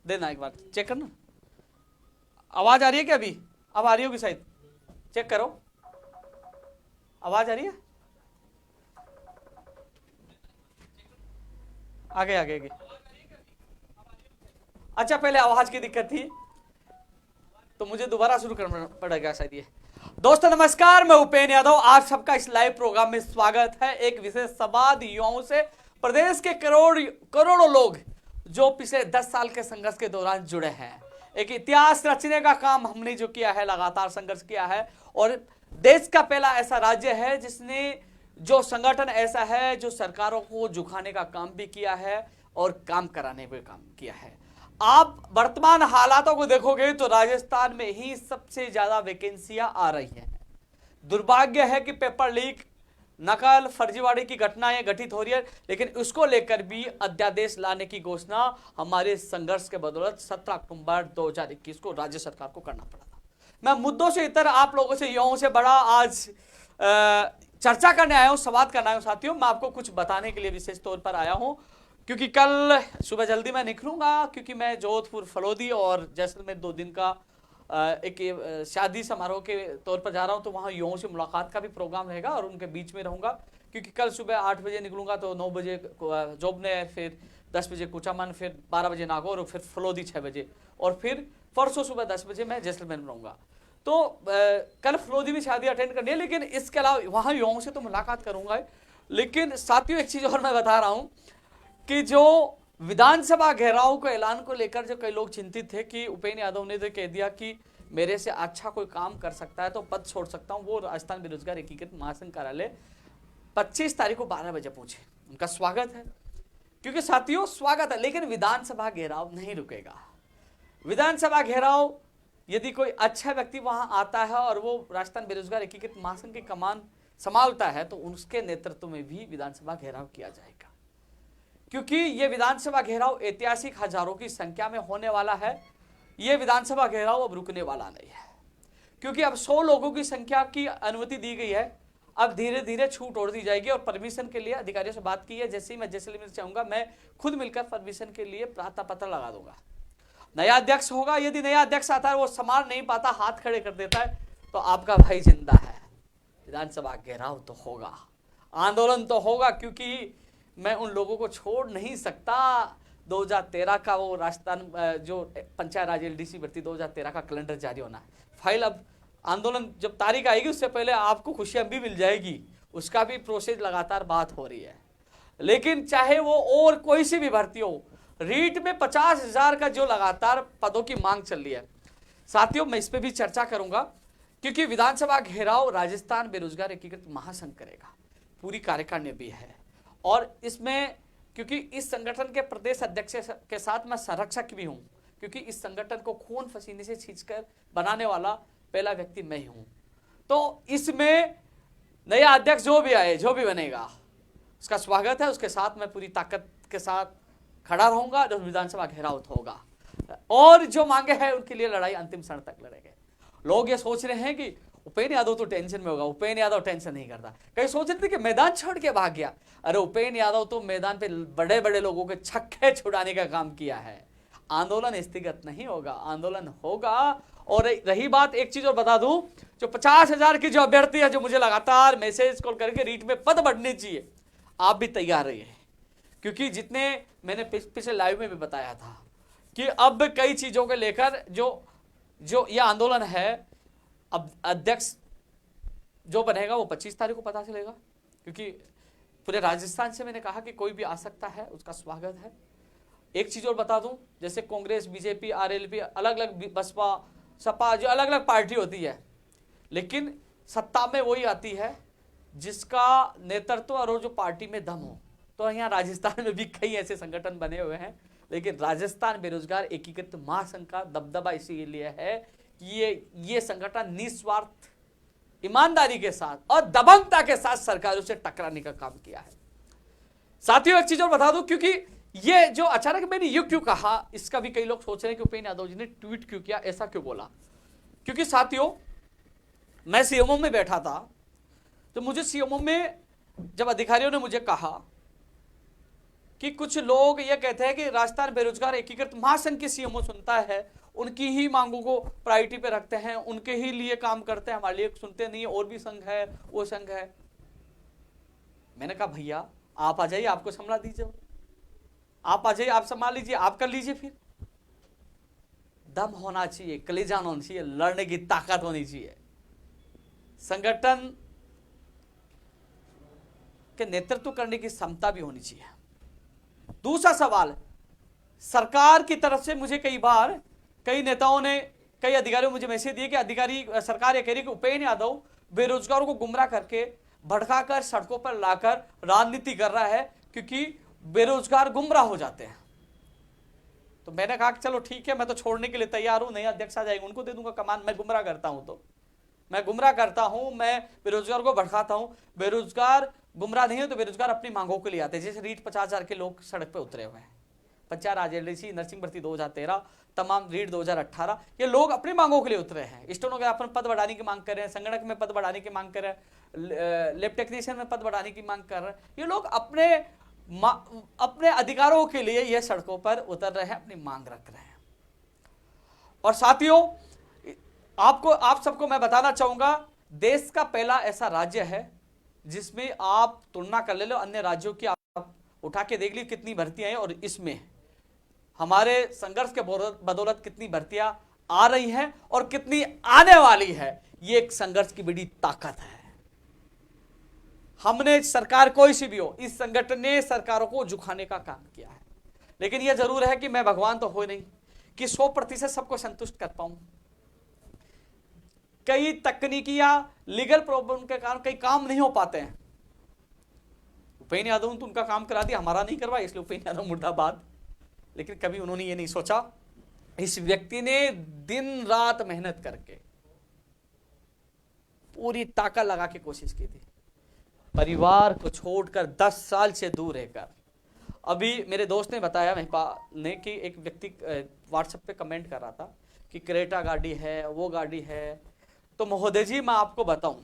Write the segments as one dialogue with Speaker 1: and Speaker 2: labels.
Speaker 1: देना, एक बार चेक करना। आवाज आ रही है क्या अभी? अब आ रही होगी शायद, चेक करो। आवाज आ रही है? आगे आगे आगे। अच्छा, पहले आवाज की दिक्कत थी तो मुझे दोबारा शुरू करना पड़ेगा शायद ये। दोस्तों नमस्कार, मैं उपेन यादव, आप सबका इस लाइव प्रोग्राम में स्वागत है। एक विशेष संवाद युवाओं से, प्रदेश के करोड़ों लोग जो पिछले 10 साल के संघर्ष के दौरान जुड़े हैं। एक इतिहास रचने का काम हमने जो किया है, लगातार संघर्ष किया है, और देश का पहला ऐसा राज्य है जिसने जो संगठन ऐसा है जो सरकारों को झुकाने का काम भी किया है और काम कराने का काम किया है। आप वर्तमान हालातों को देखोगे तो राजस्थान में ही सबसे ज्यादा वैकेंसियां आ रही हैं। दुर्भाग्य है कि पेपर लीक, नकल, फर्जीवाड़े की घटनाएं घटित हो रही है, लेकिन उसको लेकर भी अध्यादेश लाने की घोषणा हमारे संघर्ष के बदौलत 17 अक्टूबर 2021 को राज्य सरकार को करना पड़ा था। मैं मुद्दों से इतर आप लोगों से, युवाओं से बड़ा आज चर्चा करने आया हूं, संवाद करने आया हूं। साथियों, मैं आपको कुछ बताने के लिए विशेष तौर पर आया हूं, क्योंकि कल सुबह जल्दी मैं निकलूंगा, क्योंकि मैं जोधपुर, फलोदी और जैसलमेर 2 दिन का एक शादी समारोह के तौर पर जा रहा हूं। तो वहां युवाओं से मुलाकात का भी प्रोग्राम रहेगा और उनके बीच में रहूंगा, क्योंकि कल सुबह 8 बजे निकलूंगा तो 9 बजे जोबनेर, फिर 10 बजे कुचामन, फिर 12 बजे नागौर और फिर फलोदी 6 बजे, और फिर परसों सुबह 10 बजे मैं जैसलमेर में रहूंगा। तो कल फलोदी में शादी अटेंड करनी है, लेकिन इसके अलावा वहां युवाओं से तो मुलाकात करूंगा। लेकिन साथियों, एक चीज और मैं बता रहा हूं कि जो विधानसभा घेराव को ऐलान को लेकर जो कई लोग चिंतित थे कि उपेन यादव ने तो कह दिया कि मेरे से अच्छा कोई काम कर सकता है तो पद छोड़ सकता हूं, वो राजस्थान बेरोजगार एकीकृत महासंघ कार्यालय 25 तारीख को 12 बजे पहुंचे। उनका स्वागत है, क्योंकि साथियों स्वागत है, लेकिन विधानसभा घेराव नहीं रुकेगा। विधानसभा घेराव यदि कोई अच्छा व्यक्ति वहां आता है और वो राजस्थान बेरोजगार एकीकृत महासंघ की कमान संभालता है तो उसके नेतृत्व में भी विधानसभा घेराव किया जाएगा, क्योंकि यह विधानसभा घेराव ऐतिहासिक हजारों की संख्या में होने वाला है। यह विधानसभा घेराव अब रुकने वाला नहीं है, क्योंकि अब 100 लोगों की संख्या की अनुमति दी गई है। अब धीरे धीरे छूट और दी जाएगी, और परमिशन के लिए अधिकारियों से बात की है। जैसे ही मैं जैसलमेर चाहूंगा, मैं खुद मिलकर परमिशन के लिए प्रार्थना पत्र लगा दूंगा। नया अध्यक्ष होगा, यदि नया अध्यक्ष आता है वो संभाल नहीं पाता, हाथ खड़े कर देता है, तो आपका भाई जिंदा है। विधानसभा घेराव तो होगा, आंदोलन तो होगा, क्योंकि मैं उन लोगों को छोड़ नहीं सकता। 2013 का वो राजस्थान जो पंचायत राज एलडीसी भर्ती 2013 का कैलेंडर जारी होना है। फाइल अब आंदोलन जब तारीख आएगी उससे पहले आपको खुशियां भी मिल जाएगी, उसका भी प्रोसेस लगातार बात हो रही है। लेकिन चाहे वो और कोई सी भी भर्ती हो, रीट में 50,000 का जो लगातार पदों की मांग चल रही है। साथियों, मैं इस पर भी चर्चा करूंगा, क्योंकि विधानसभा घेराव राजस्थान बेरोजगार एकीकृत महासंघ करेगा, पूरी कार्यकारिणी भी है, और इसमें क्योंकि इस संगठन के प्रदेश अध्यक्ष के साथ मैं संरक्षक भी हूं, क्योंकि इस संगठन को खून पसीने से खींचकर बनाने वाला पहला व्यक्ति मैं ही हूं। तो इसमें नया अध्यक्ष जो भी आए, जो भी बनेगा, उसका स्वागत है। उसके साथ मैं पूरी ताकत के साथ खड़ा रहूंगा, जो विधानसभा घेराव होगा, और जो मांगे हैं उनके लिए लड़ाई अंतिम क्षण तक लड़ेंगे। लोग ये सोच रहे हैं कि उपेन यादव तो टेंशन में होगा, उपेन यादव टेंशन नहीं करता। कई सोच रहे थे कि मैदान छोड़ के भाग गया। अरे उपेन यादव तो मैदान पे बड़े बड़े लोगों के छक्के छुड़ाने का काम किया है। आंदोलन स्थगित नहीं होगा, आंदोलन होगा। और रही बात, एक चीज और बता दूं, जो 50,000 की जो अभ्यर्थी है, जो मुझे लगातार मैसेज कॉल करके रीट में पद बढ़ने चाहिए, आप भी तैयार रहिए, क्योंकि जितने मैंने पिछले लाइव में भी बताया था कि अब कई चीजों को लेकर जो ये आंदोलन है, अब अध्यक्ष जो बनेगा वो 25 तारीख को पता चलेगा, क्योंकि पूरे राजस्थान से मैंने कहा कि कोई भी आ सकता है, उसका स्वागत है। एक चीज और बता दूं, जैसे कांग्रेस, बीजेपी, आरएलपी, अलग अलग, बसपा, सपा, जो अलग अलग पार्टी होती है, लेकिन सत्ता में वही आती है जिसका नेतृत्व और जो पार्टी में दम हो। तो यहाँ राजस्थान में भी कई ऐसे संगठन बने हुए हैं, लेकिन राजस्थान बेरोजगार एकीकृत महासंघ का दबदबा इसीलिए है कि ये संगठन निस्वार्थ, ईमानदारी के साथ और दबंगता के साथ सरकारों से टकराने का काम किया है। साथियों, एक चीज और बता दूं, क्योंकि ये जो अचानक मैंने ये क्यों कहा, इसका भी कई लोग सोच रहे हैं कि उपेन यादव जी ने ट्वीट क्यों किया, ऐसा क्यों बोला। क्योंकि साथियों, मैं सीएमओ में बैठा था, तो मुझे सीएमओ में जब अधिकारियों ने मुझे कहा कि कुछ लोग ये कहते हैं कि राजस्थान बेरोजगार एकीकृत महासंघ के सीएमओ सुनता है, उनकी ही मांगों को प्रायोरिटी पे रखते हैं, उनके ही लिए काम करते हैं, हमारे लिए सुनते नहीं है, और भी संघ है, वो संघ है। मैंने कहा भैया आप आ जाइए, आपको संभाल दीजिए, आप आ जाइए, आप संभाल लीजिए, आप कर लीजिए। फिर दम होना चाहिए, कलेजा होना चाहिए, लड़ने की ताकत होनी चाहिए, संगठन के नेतृत्व करने की क्षमता भी होनी चाहिए। दूसरा सवाल, सरकार की तरफ से मुझे कई बार कई नेताओं ने, कई अधिकारियों मुझे मैसेज दिए कि अधिकारी सरकार ये कह रही कि उपेंद्र यादव बेरोजगारों को गुमराह करके भड़काकर सड़कों पर लाकर राजनीति कर रहा है क्योंकि बेरोजगार गुमराह हो जाते हैं। तो मैंने कहा कि चलो ठीक है, मैं तो छोड़ने के लिए तैयार हूं, नया अध्यक्ष आ जाएंगे उनको दे दूंगा कमान। मैं गुमराह करता हूं तो मैं गुमराह करता हूं, मैं बेरोजगार को भड़काता हूं। बेरोजगार गुमराह नहीं है तो बेरोजगार अपनी मांगों के लिए आते हैं। जैसे रीट 50,000 के लोग सड़क पे उतरे हुए हैं, पंचायत राज एलडीसी, नर्सिंग भर्ती 2013, तमाम रीट 2018, ये लोग अपनी मांगों के लिए उतरे हैं। स्टेनोग्राफर पद बढ़ाने की मांग कर रहे हैं, संगणक में पद बढ़ाने की मांग कर रहे हैं, लैब टेक्नीशियन में पद बढ़ाने की मांग कर रहे हैं। ये लोग अपने अधिकारों के लिए ये सड़कों पर उतर रहे हैं, अपनी मांग रख रहे हैं। और साथियों, आप सबको मैं बताना चाहूंगा, देश का पहला ऐसा राज्य है जिसमें आप तुलना कर ले लो अन्य राज्यों की, आप उठा के देख ली कितनी भर्तियां हैं, और इसमें हमारे संघर्ष के बदौलत कितनी भर्तियां आ रही हैं और कितनी आने वाली है। ये एक संघर्ष की बड़ी ताकत है। हमने, सरकार कोई सी भी हो, इस संगठन ने सरकारों को झुकाने का काम किया है। लेकिन यह जरूर है कि मैं भगवान तो हो नहीं कि 100% सबको संतुष्ट कर पाऊं। कई तकनीकी या लीगल प्रॉब्लम के कारण कई काम नहीं हो पाते हैं। उपेंद्र यादव ने तो उनका काम करा दिया, हमारा नहीं करवाया, इसलिए उपेंद्र यादव मुर्दाबाद। लेकिन कभी उन्होंने ये नहीं सोचा, इस व्यक्ति ने दिन रात मेहनत करके पूरी ताकत लगा के कोशिश की थी, परिवार को छोड़कर 10 साल से दूर रहकर। अभी मेरे दोस्त ने बताया ने कि एक व्यक्ति व्हाट्सएप पे कमेंट कर रहा था कि क्रेटा गाड़ी है, वो गाड़ी है। तो महोदय जी मैं आपको बताऊं,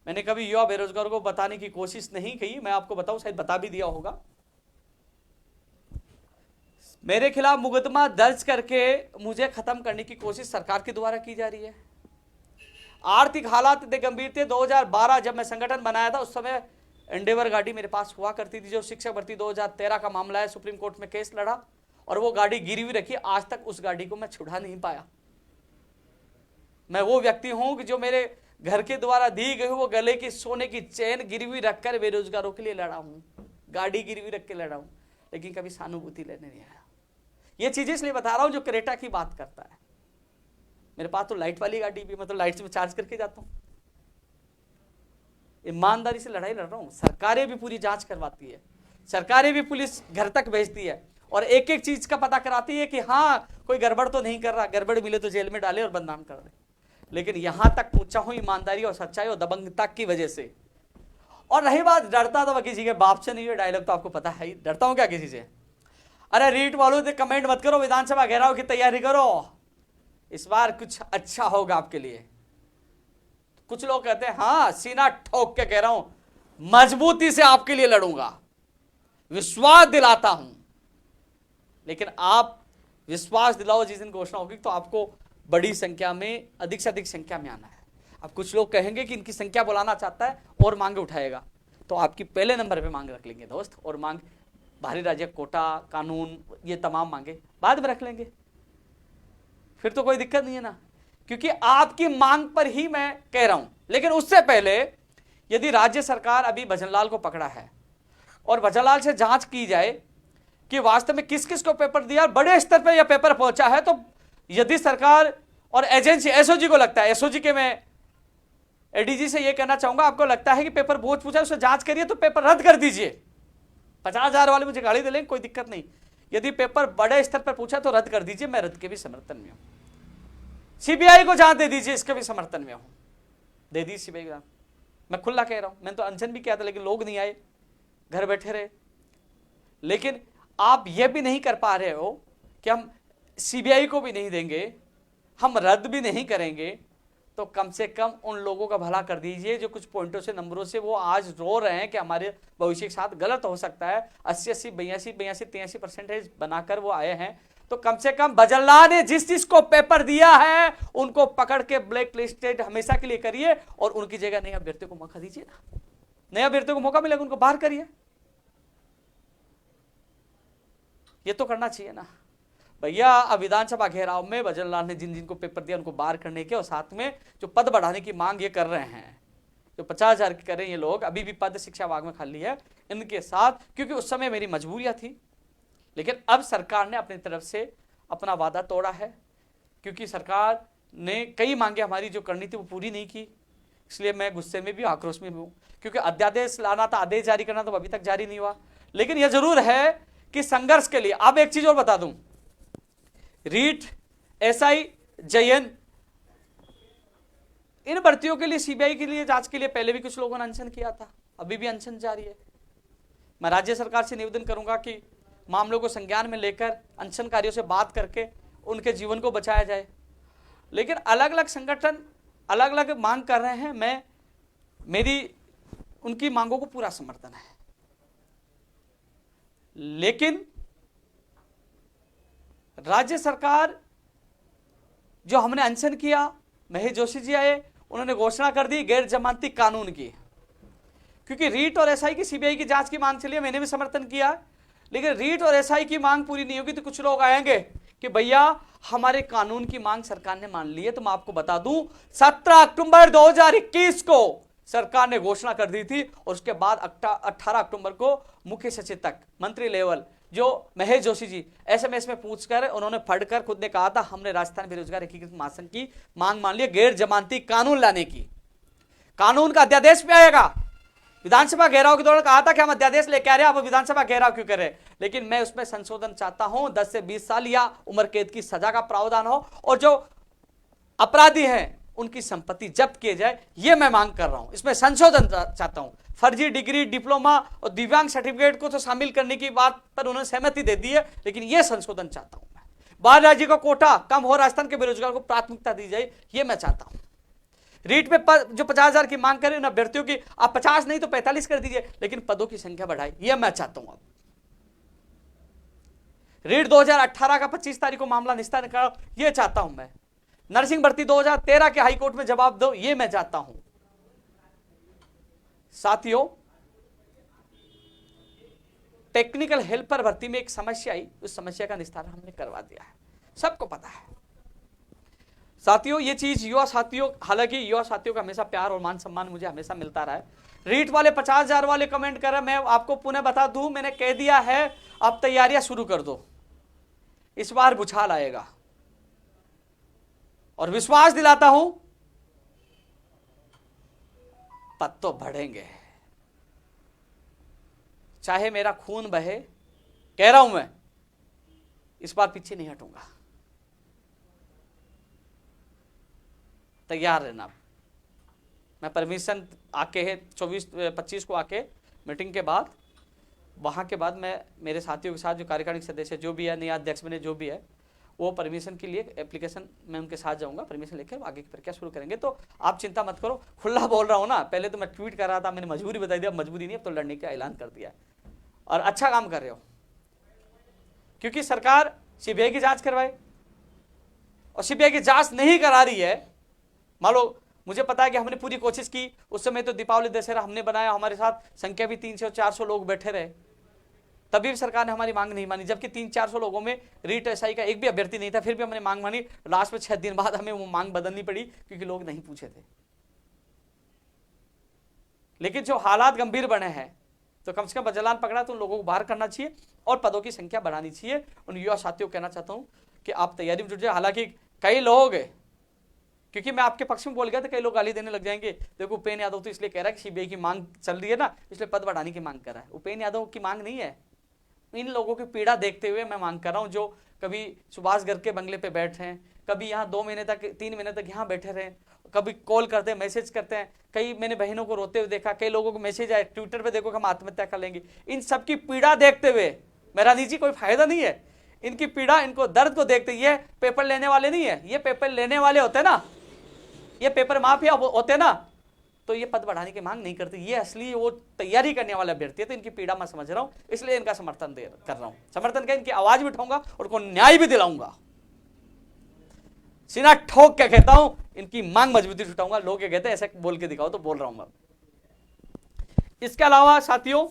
Speaker 1: मैंने कभी युवा बेरोजगार को बताने की कोशिश नहीं की, मैं आपको बताऊं, शायद बता भी दिया होगा। मेरे खिलाफ मुकदमा दर्ज करके मुझे खत्म करने की कोशिश सरकार के द्वारा की जा रही है। आर्थिक हालात इतने गंभीर थे। 2012 जब मैं संगठन बनाया था, उस समय एंडेवर गाड़ी मेरे पास हुआ करती थी, जो शिक्षक भर्ती 2013 का मामला है, सुप्रीम कोर्ट में केस लड़ा और वो गाड़ी गिरी हुई रखी। आज तक उस गाड़ी को मैं छुड़ा नहीं पाया। मैं वो व्यक्ति हूं कि जो मेरे घर के द्वारा दी गई वो गले की सोने की चेन गिरी हुई रखकर बेरोजगारों के लिए लड़ा हूं, गाड़ी गिरी हुई रख के लड़ा हूं, लेकिन कभी सहानुभूति लेने नहीं आया। ये चीजें इसलिए बता रहा हूं जो क्रेटा की बात करता है। मेरे पास तो लाइट वाली गाड़ी भी, मैं तो लाइट में चार्ज करके जाता हूं। ईमानदारी से लड़ाई लड़ रहा हूं। सरकारें भी पूरी जांच करवाती है, सरकारें भी पुलिस घर तक भेजती है और एक एक चीज का पता कराती है कि हाँ कोई गड़बड़ तो नहीं कर रहा, गड़बड़ मिले तो जेल में डाले और बदनाम कर दे। लेकिन यहां तक पहुंचा हूं ईमानदारी और सच्चाई और दबंगता की वजह से। और रही बात, डरता तो किसी के बाप से नहीं है, डायलॉग तो आपको पता है ही। डरता हूं क्या किसी से? अरे रीट वालों से कमेंट मत करो, विधानसभा घेराव की तैयारी करो, इस बार कुछ अच्छा होगा आपके लिए। कुछ लोग कहते हैं हाँ सीना ठोक के कह रहा हूं, मजबूती से आपके लिए लड़ूंगा, विश्वास दिलाता हूं। लेकिन आप विश्वास दिलाओ, जिस दिन घोषणा होगी तो आपको बड़ी संख्या में, अधिक से अधिक संख्या में आना है। अब कुछ लोग कहेंगे कि इनकी संख्या बुलाना चाहता है और मांगे उठाएगा, तो आपकी पहले नंबर पे मांग रख लेंगे दोस्त। और मांग बाहरी राज्य कोटा, कानून, ये तमाम मांगे बाद में रख लेंगे, फिर तो कोई दिक्कत नहीं है ना, क्योंकि आपकी मांग पर ही मैं कह रहा हूं। लेकिन उससे पहले यदि राज्य सरकार अभी भजनलाल को पकड़ा है और भजनलाल से जांच की जाए कि वास्तव में किस किस को पेपर दिया, बड़े स्तर पर यह पेपर पहुंचा है, तो यदि सरकार और एजेंसी, एसओजी को लगता है, एसओजी के मैं एडीजी से यह कहना चाहूंगा, आपको लगता है कि पेपर बोझ पूछा, उसे जांच करिए तो पेपर रद्द कर दीजिए। 50,000 वाले मुझे गाड़ी दे लेंगे, कोई दिक्कत नहीं। यदि पेपर बड़े स्तर पर पूछा तो रद्द कर दीजिए, मैं रद्द के भी समर्थन में हूं। सीबीआई को जांच दे दीजिए, इसके भी समर्थन में हूं, दे दी सीबीआई को। मैं खुला कह रहा हूं, मैंने तो अनशन भी किया था लेकिन लोग नहीं आए, घर बैठे रहे। लेकिन आप यह भी नहीं कर पा रहे हो कि हम सीबीआई को भी नहीं देंगे, हम रद्द भी नहीं करेंगे, तो कम से कम उन लोगों का भला कर दीजिए जो कुछ पॉइंटों से, नंबरों से वो आज रो रहे हैं कि हमारे भविष्य के साथ गलत हो सकता है। 80 80 82 82 83% बनाकर वो आए हैं। तो कम से कम बजल्ला ने जिस जिसको पेपर दिया है उनको पकड़ के ब्लैक लिस्टेड हमेशा के लिए करिए और उनकी जगह नए अभ्यर्थियों को मौका दीजिए ना। नए अभ्यर्थियों को मौका मिलेगा, उनको बाहर करिए। ये तो करना चाहिए ना भैया। अब विधानसभा घेराव में बजरंग ने जिन जिनको पेपर दिया उनको बाहर करने के, और साथ में जो पद बढ़ाने की मांग ये कर रहे हैं, जो 50,000 की कर रहे हैं ये लोग, अभी भी पद शिक्षा विभाग में खाली है, इनके साथ, क्योंकि उस समय मेरी मजबूरियां थी, लेकिन अब सरकार ने अपनी तरफ से अपना वादा तोड़ा है, क्योंकि सरकार ने कई मांगे हमारी जो करनी थी वो पूरी नहीं की। इसलिए मैं गुस्से में भी, आक्रोश में भी हूं, क्योंकि अध्यादेश लाना था, आदेश जारी करना तो अभी तक जारी नहीं हुआ। लेकिन यह जरूर है कि संघर्ष के लिए, अब एक चीज और बता दूं, रीट, एसआई, जयन, इन भर्तियों के लिए, सीबीआई के लिए जांच के लिए पहले भी कुछ लोगों ने अनशन किया था, अभी भी अनशन जारी है। मैं राज्य सरकार से निवेदन करूंगा कि मामलों को संज्ञान में लेकर अनशनकारियों से बात करके उनके जीवन को बचाया जाए। लेकिन अलग अलग संगठन अलग अलग मांग कर रहे हैं, मेरी उनकी मांगों को पूरा समर्थन है, लेकिन राज्य सरकार, जो हमने अनशन किया, महेश जोशी जी आए, उन्होंने घोषणा कर दी गैर जमानती कानून की, क्योंकि रीट और एसआई की, सीबीआई की जांच की मांग चली, मैंने भी समर्थन किया। लेकिन रीट और एसआई की मांग पूरी नहीं होगी तो कुछ लोग आएंगे कि भैया हमारे कानून की मांग सरकार ने मान ली है। तो मैं आपको बता दूं, 17 अक्टूबर 2021 को सरकार ने घोषणा कर दी थी, और उसके बाद 18 अक्टूबर को मुख्य सचेतक मंत्री लेवल जो महेश जोशी जी एसएमएस में पूछकर, उन्होंने पढ़कर खुद ने कहा था हमने राजस्थान बेरोजगार एकीकृत महासंघ की मांग मान ली, गैर जमानती कानून लाने की। कानून का अध्यादेश भी आएगा। विधानसभा घेराव के दौरान कहा था कि हम अध्यादेश लेके आ रहे हैं, अब विधानसभा घेराव क्यों कर रहे हैं? लेकिन मैं उसमें संशोधन चाहता हूं, 10 से 20 साल या उम्र कैद की सजा का प्रावधान हो, और जो अपराधी हैं उनकी संपत्ति जब्त किए जाए, यह मैं मांग कर रहा हूं। इसमें संशोधन चाहता हूं। फर्जी डिग्री, डिप्लोमा और दिव्यांग सर्टिफिकेट को तो शामिल करने की बात पर उन्होंने सहमति दे दी है, लेकिन यह संशोधन चाहता हूं मैं। बाहर राज्य का कोटा कम हो, राजस्थान के बेरोजगार को प्राथमिकता दी जाए, यह मैं चाहता हूं। रीट में जो 50,000 की मांग करें ना अभ्यर्थियों की, आप 50 नहीं तो 45 कर दीजिए, लेकिन पदों की संख्या बढ़ाए, यह मैं चाहता हूं। अब रीट 2018 का 25 तारीख को मामला निस्तारण करो, यह चाहता हूं मैं। नर्सिंग भर्ती 2013 के हाईकोर्ट में जवाब दो, यह मैं चाहता हूं। साथियों, टेक्निकल हेल्पर भर्ती में एक समस्या आई, उस समस्या का निस्तारण हमने करवा दिया है, सबको पता है। साथियों, ये चीज युवा साथियों, हालांकि युवा साथियों का हमेशा प्यार और मान सम्मान मुझे हमेशा मिलता रहा है। रीट वाले 50,000 वाले कमेंट कर रहे, मैं आपको पुनः बता दूं, मैंने कह दिया है अब तैयारियां शुरू कर दो, इस बार बुछाल आएगा, और विश्वास दिलाता हूं पद तो बढ़ेंगे, चाहे मेरा खून बहे, कह रहा हूं मैं, इस बार पीछे नहीं हटूंगा। तैयार रहना। मैं परमिशन आके है 24-25 को आके मीटिंग के बाद, वहां के बाद मैं मेरे साथियों के साथ जो कार्यकारिणी सदस्य जो भी है, नया अध्यक्ष बने जो भी है, वो परमिशन के लिए एप्लीकेशन मैं उनके साथ जाऊंगा, परमिशन लेकर आगे की प्रक्रिया शुरू करेंगे। तो आप चिंता मत करो, खुला बोल रहा हूं ना, पहले तो मैं ट्वीट कर रहा था, मैंने मजबूरी बता दिया, मजबूरी नहीं, अब तो लड़ने का ऐलान कर दिया, और अच्छा काम कर रहे हो, क्योंकि सरकार सीबीआई की जांच करवाए, और सीबीआई की जांच नहीं करा रही है। मान लो, मुझे पता है कि हमने पूरी कोशिश की, उस समय तो दीपावली दशहरा हमने बनाया, हमारे साथ संख्या भी 300-400 लोग बैठे रहे, तभी भी सरकार ने हमारी मांग नहीं मानी, जबकि 300-400 लोगों में रीट एसआई का एक भी अभ्यर्थी नहीं था, फिर भी हमने मांग मानी। लास्ट में 6 दिन बाद हमें वो मांग बदलनी पड़ी, क्योंकि लोग नहीं पूछे थे। लेकिन जो हालात गंभीर बने हैं, तो कम से कम बजलान पकड़ा तो उन लोगों को बाहर करना चाहिए और पदों की संख्या बढ़ानी चाहिए। उन युवा साथियों को कहना चाहता हूं कि आप तैयारी में जुट जाए। हालांकि कई लोग, क्योंकि मैं आपके पक्ष में बोल गया था, कई लोग गाली देने लग जाएंगे, देखो उपेन्द्र यादव तो इसलिए कह रहा है कि सीबीआई की मांग चल रही है ना, इसलिए पद बढ़ाने की मांग कर रहा है। उपेन्द्र यादव की मांग नहीं है, इन लोगों की पीड़ा देखते हुए मैं मांग कर रहा हूं, जो कभी सुभाष गर्ग के बंगले पे बैठे हैं, कभी यहाँ 2 महीने तक, 3 महीने तक यहाँ बैठे रहे, कभी कॉल करते हैं, मैसेज करते हैं, कई मैंने बहनों को रोते हुए देखा, कई लोगों को मैसेज आए ट्विटर पे, देखो हम आत्महत्या कर लेंगे। इन सबकी पीड़ा देखते हुए, मेरा निजी कोई फायदा नहीं है, इनकी पीड़ा, इनको दर्द को देखते, ये पेपर लेने वाले नहीं है, ये पेपर लेने वाले होते हैं ना, ये पेपर माफिया होते ना तो ये पद बढ़ाने की मांग नहीं करते। ये असली वो तैयारी करने वाले अभ्यर्थी है, तो इनकी पीड़ा मैं समझ रहा हूं, इसलिए इनका समर्थन कर रहा हूं। समर्थन क्या, इनकी आवाज भी उठाऊंगा और उनको न्याय भी दिलाऊंगा। सीना ठोक के कहता हूं, इनकी मांग मजबूती से उठाऊंगा। लोग ये कहते हैं ऐसे बोल के दिखाओ, तो बोल रहा हूं मैं। इसके अलावा साथियों,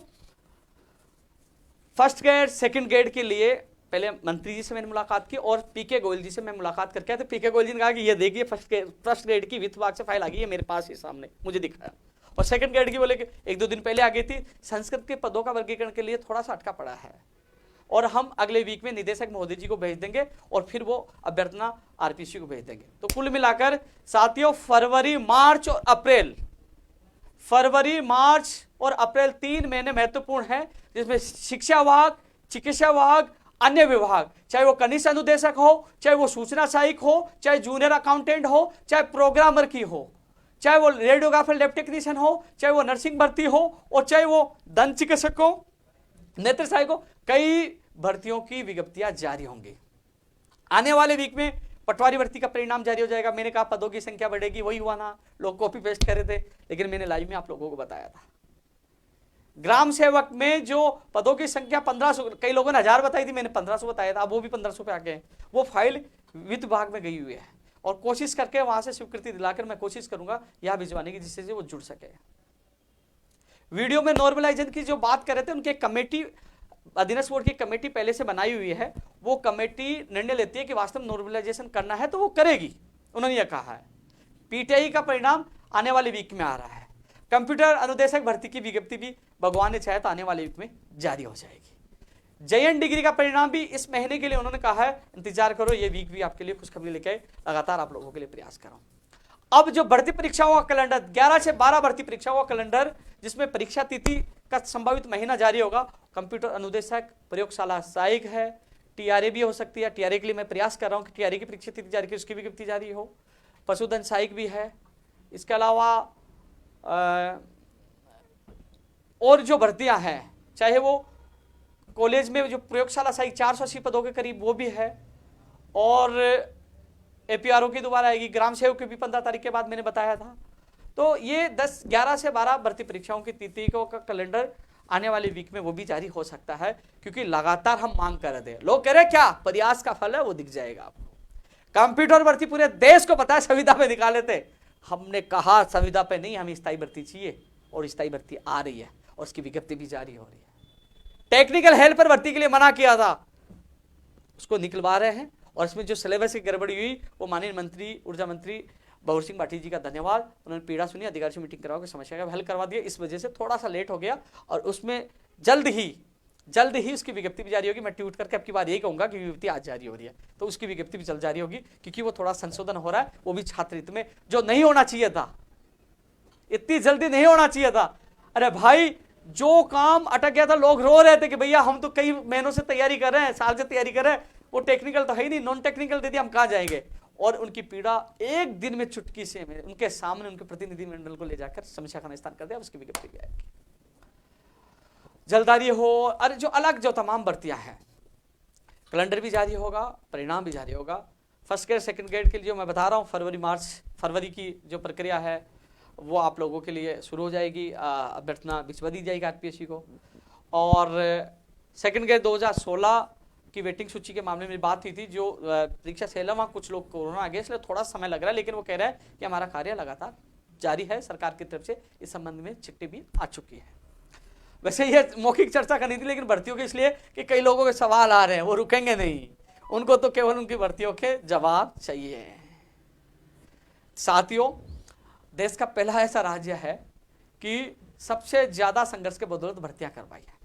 Speaker 1: फर्स्ट ग्रेड सेकंड ग्रेड के लिए पहले मंत्री जी से मैंने मुलाकात की और पीके गोयल जी से मैं मुलाकात करके आया। तो पीके गोयल जी ने कहा कि ये देखिए फर्स्ट ग्रेड की वित्त विभाग से फाइल आ गई है, मेरे पास ही सामने मुझे दिखाया। और सेकंड ग्रेड की बोले कि 1-2 दिन पहले आ गई थी। संस्कृत के पदों का वर्गीकरण के लिए थोड़ा सा अटका पड़ा है और हम अगले वीक में निदेशक महोदय जी को भेज देंगे और फिर वो अभ्यर्थना आरपीसी को भेज देंगे। तो कुल मिलाकर साथियों, फरवरी मार्च और अप्रैल 3 महीने महत्वपूर्ण है, जिसमें शिक्षा विभाग, चिकित्सा विभाग, अन्य विभाग, चाहे वो कनिष्ठ अनुदेशक हो, चाहे वो सूचना सहायक हो, चाहे जूनियर अकाउंटेंट हो, चाहे प्रोग्रामर की हो, चाहे वो रेडियोग्राफर लैब टेक्नीशियन हो, चाहे वो नर्सिंग भर्ती हो और चाहे वो दंत चिकित्सक हो, नेत्र सहायक हो, कई भर्तियों की विज्ञप्तियां जारी होंगी। आने वाले वीक में पटवारी भर्ती का परिणाम जारी हो जाएगा। मैंने कहा पदों की संख्या बढ़ेगी, वही हुआ ना, लोग कॉपी पेस्ट कर रहे थे, लेकिन मैंने लाइव में आप लोगों को बताया था। ग्राम सेवक में जो पदों की संख्या 1500, कई लोगों ने 1000 बताई थी, मैंने 1500 बताया था, अब वो भी 1500 पे आ गए। वो फाइल वित्त विभाग में गई हुई है और कोशिश करके वहां से स्वीकृति दिलाकर मैं कोशिश करूंगा यहां भिजवाने की, जिससे वो जुड़ सके। वीडियो में नॉर्मलाइजेशन की जो बात कर रहे थे, उनके कमेटी, अधीनस्थ बोर्ड की कमेटी पहले से बनाई हुई है। वो कमेटी निर्णय लेती है कि वास्तव में नॉर्मलाइजेशन करना है तो वो करेगी, उन्होंने ये कहा है। पीटीआई का परिणाम आने वाले वीक में आ रहा है। कंप्यूटर अनुदेशक भर्ती की विज्ञप्ति भी भगवान ने चाहे तो आने वाले वीक में जारी हो जाएगी। JN डिग्री का परिणाम भी इस महीने के लिए उन्होंने कहा है, इंतजार करो, ये वीक भी आपके लिए खुशखबरी लेके आए, लगातार आप लोगों के लिए प्रयास करो। अब जो भर्ती परीक्षाओं का कैलेंडर, 11 से 12 भर्ती परीक्षाओं का कैलेंडर, जिसमें परीक्षा तिथि का संभावित महीना जारी होगा। कंप्यूटर अनुदेशक, प्रयोगशाला सहायक है, TRA भी हो सकती है। TRA के लिए मैं प्रयास कर रहा हूं कि TRA की परीक्षा तिथि जारी की, उसकी विज्ञप्ति जारी हो। पशुधन सहायक भी है। इसके अलावा और जो भर्तियां हैं, चाहे वो कॉलेज में जो प्रयोगशाला सहायक 480 पदों के करीब वो भी है, और APRO की दोबारा आएगी। ग्राम सेवक की भी 15 तारीख के बाद मैंने बताया था। तो ये 11 से 12 भर्ती परीक्षाओं की तिथियों का कैलेंडर आने वाले वीक में वो भी जारी हो सकता है, क्योंकि लगातार हम मांग कर रहे थे। लोग कह रहे क्या प्रयास का फल है, वो दिख जाएगा आपको। कंप्यूटर भर्ती पूरे देश को पता है संविदा पे निकाले थे, हमने कहा संविदा पे नहीं, हमें स्थायी भर्ती चाहिए, और स्थायी भर्ती आ रही है और उसकी विज्ञप्ति भी जारी हो रही है। टेक्निकल हेल्पर भर्ती के लिए मना किया था, उसको निकलवा रहे हैं। और इसमें जो सिलेबस की गड़बड़ी हुई, वो माननीय मंत्री, ऊर्जा मंत्री बहुर सिंह भाटी जी का धन्यवाद, उन्होंने पीड़ा सुनी, अधिकारी से मीटिंग करवा के समस्या का हल करवा दिया। इस वजह से थोड़ा सा लेट हो गया और उसमें जल्द ही उसकी विज्ञप्ति भी जारी होगी। मैं ट्वीट करके आपकी बार यही कहूंगा कि विज्ञप्ति आज जारी हो रही है, तो उसकी विज्ञप्ति भी जल्द जारी होगी, क्योंकि वो थोड़ा संशोधन हो रहा है, वो भी छात्र हित में, जो नहीं होना चाहिए था, इतनी जल्दी नहीं होना चाहिए था। अरे भाई, जो काम अटक गया था, लोग रो रहे थे कि भैया हम तो कई महीनों से तैयारी कर रहे हैं, साल से तैयारी कर रहे हैं, वो टेक्निकल तो है ही नहीं, नॉन टेक्निकल दे दिया, हम कहां जाएंगे। और उनकी पीड़ा एक दिन में चुटकी से उनके सामने उनके प्रतिनिधि मंडल को ले जाकर समस्या का निस्तारण कर दिया, उसकी विज्ञप्ति भी आएगी। जल्दारी हो। अरे जो तमाम भर्तियां हैं, कैलेंडर भी जारी होगा, परिणाम भी जारी होगा। फर्स्ट ग्रेड सेकंड ग्रेड के लिए जो मैं बता रहा हूँ, फरवरी की जो प्रक्रिया है वो आप लोगों के लिए शुरू हो जाएगी। अभ्यर्थना भिजवा दी जाएगी आरपीएससी को। और सेकंड ग्रेड 2016 की वेटिंग सूची के मामले में बात हुई थी, जो परीक्षा सेल, वहाँ कुछ लोग कोरोना आ गए, इसलिए थोड़ा समय लग रहा है, लेकिन वो कह रहे हैं कि हमारा कार्य लगातार जारी है। सरकार की तरफ से इस संबंध में चिट्ठी भी आ चुकी है। वैसे ये मौखिक चर्चा करनी थी, लेकिन भर्तियों के इसलिए कि कई लोगों के सवाल आ रहे हैं, वो रुकेंगे नहीं, उनको तो केवल उनकी भर्तियों के जवाब चाहिए। साथियों, देश का पहला ऐसा राज्य है कि सबसे ज्यादा संघर्ष के बदौलत भर्तियां करवाई है।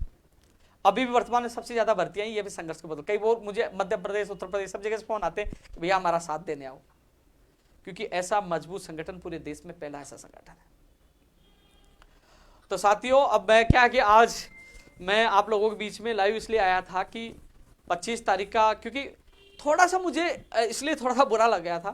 Speaker 1: अभी भी वर्तमान में सबसे ज्यादा भर्तियां ये भी संघर्ष के बदौलत। कई वो मुझे मध्य प्रदेश, उत्तर प्रदेश, सब जगह से फोन आते हैं कि भैया हमारा साथ देने आओ, क्योंकि ऐसा मजबूत संगठन पूरे देश में पहला ऐसा संगठन है। तो साथियों, अब मैं क्या कि आज मैं आप लोगों के बीच में लाइव इसलिए आया था कि 25 तारीख का, क्योंकि थोड़ा सा मुझे इसलिए थोड़ा सा बुरा लग गया था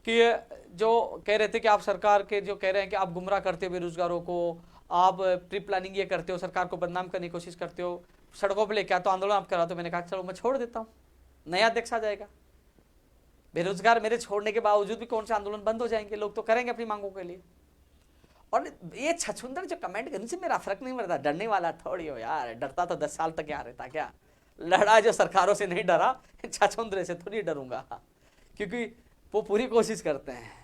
Speaker 1: कि जो कह रहे थे कि आप सरकार के जो कह रहे हैं कि आप गुमराह करते हो बेरोजगारों को, आप प्री प्लानिंग ये करते हो, सरकार को बदनाम करने की कोशिश करते हो, सड़कों पे लेके आते हो, आंदोलन आप कराते हो। मैंने कहा चलो मैं छोड़ देता हूँ, नया अध्यक्ष आ जाएगा, बेरोजगार मेरे छोड़ने के बावजूद भी कौन से आंदोलन बंद हो जाएंगे? लोग तो करेंगे अपनी मांगों के लिए। और ये छछुंदर जो कमेंट करने से मेरा फर्क नहीं पड़ता, डरने वाला थोड़ी हो यार, डरता तो 10 साल तक यहाँ रहता क्या? लड़ा जो सरकारों से नहीं डरा, छछुंदर से थोड़ी डरूंगा, क्योंकि वो पूरी कोशिश करते हैं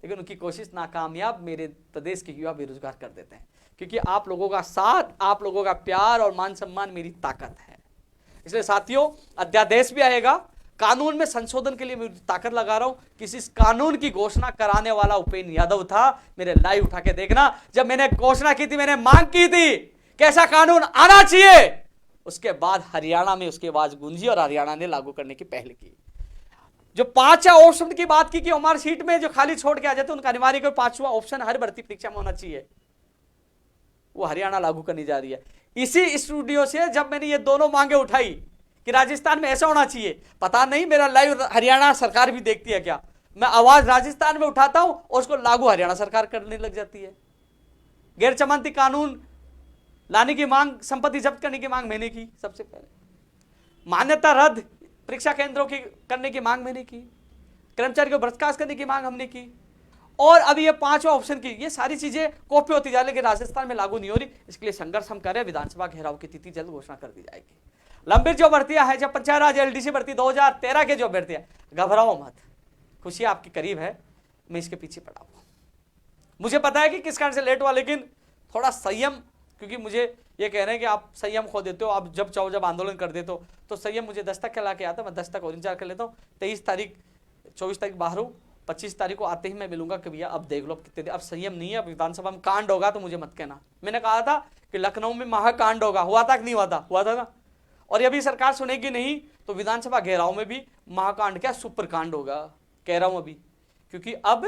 Speaker 1: लेकिन उनकी कोशिश नाकामयाब मेरे प्रदेश के युवा बेरोजगार कर देते हैं। क्योंकि आप लोगों का साथ, आप लोगों का प्यार और मान सम्मान मेरी ताकत है। इसलिए साथियों, अध्यादेश भी आएगा, कानून में संशोधन के लिए मैं ताकत लगा रहा हूं। किसी कानून की घोषणा कराने वाला उपेंद्र यादव था। मेरे लाइव उठा के देखना, जब मैंने घोषणा की थी, मैंने मांग की थी कैसा कानून आना चाहिए, उसके बाद हरियाणा में उसकी आवाज गूंजी और हरियाणा ने लागू करने की पहल की। जो 5 ऑप्शन की बात की कि हमारी सीट में जो खाली छोड़ के आ जाते उनका अनिवार्य कोई 5वां ऑप्शन हर भर्ती परीक्षा में होना चाहिए, वो हरियाणा लागू करनी जा रही है। इसी स्टूडियो से जब मैंने ये दोनों मांगे उठाई कि राजस्थान में ऐसा होना चाहिए, पता नहीं मेरा लाइव हरियाणा सरकार भी देखती है क्या, मैं आवाज राजस्थान में उठाता हूं और उसको लागू हरियाणा सरकार करने लग जाती है। गैर जमानती कानून लाने की मांग, संपत्ति जब्त करने की मांग मैंने की सबसे पहले, मान्यता रद्द परीक्षा केंद्रों की करने की मांग मैंने की, कर्मचारी को बर्खास्त करने की मांग हमने की, और अभी ये 5वां ऑप्शन की। ये सारी चीजें कॉपी होती जा रही, लेकिन राजस्थान में लागू नहीं हो रही। इसके लिए संघर्ष हम कर रहे हैं। विधानसभा घेराव की तिथि जल्द घोषणा कर दी जाएगी। लंबित जो भर्तियां है, जब पंचायत राज एलडीसी भर्ती 2013 के जो भर्तियां, घबराओ मत, खुशी आपकी करीब है, मैं इसके पीछे पड़ा हूं। मुझे पता है कि किस कारण से लेट हुआ, लेकिन थोड़ा संयम, क्योंकि मुझे ये कह रहे हैं कि आप संयम खो देते हो, आप जब चाहो जब आंदोलन कर देते हो, तो संयम मुझे 10 तक खिला के आता, मैं 10 तक और इंतजार कर लेता हूँ। 23 तारीख 24 तारीख बाहर हूँ, 25 तारीख को आते ही मैं मिलूंगा कि भैया अब देख लो अब कितने दिन, अब संयम नहीं है, अब विधानसभा में कांड होगा तो मुझे मत कहना। मैंने कहा था कि लखनऊ में महाकांड होगा, हुआ था कि नहीं हुआ था? हुआ था ना। और यदि सरकार सुनेगी नहीं तो विधानसभा घेराव में भी महाकांड क्या सुपर कांड होगा, कह रहा हूं अभी। क्योंकि अब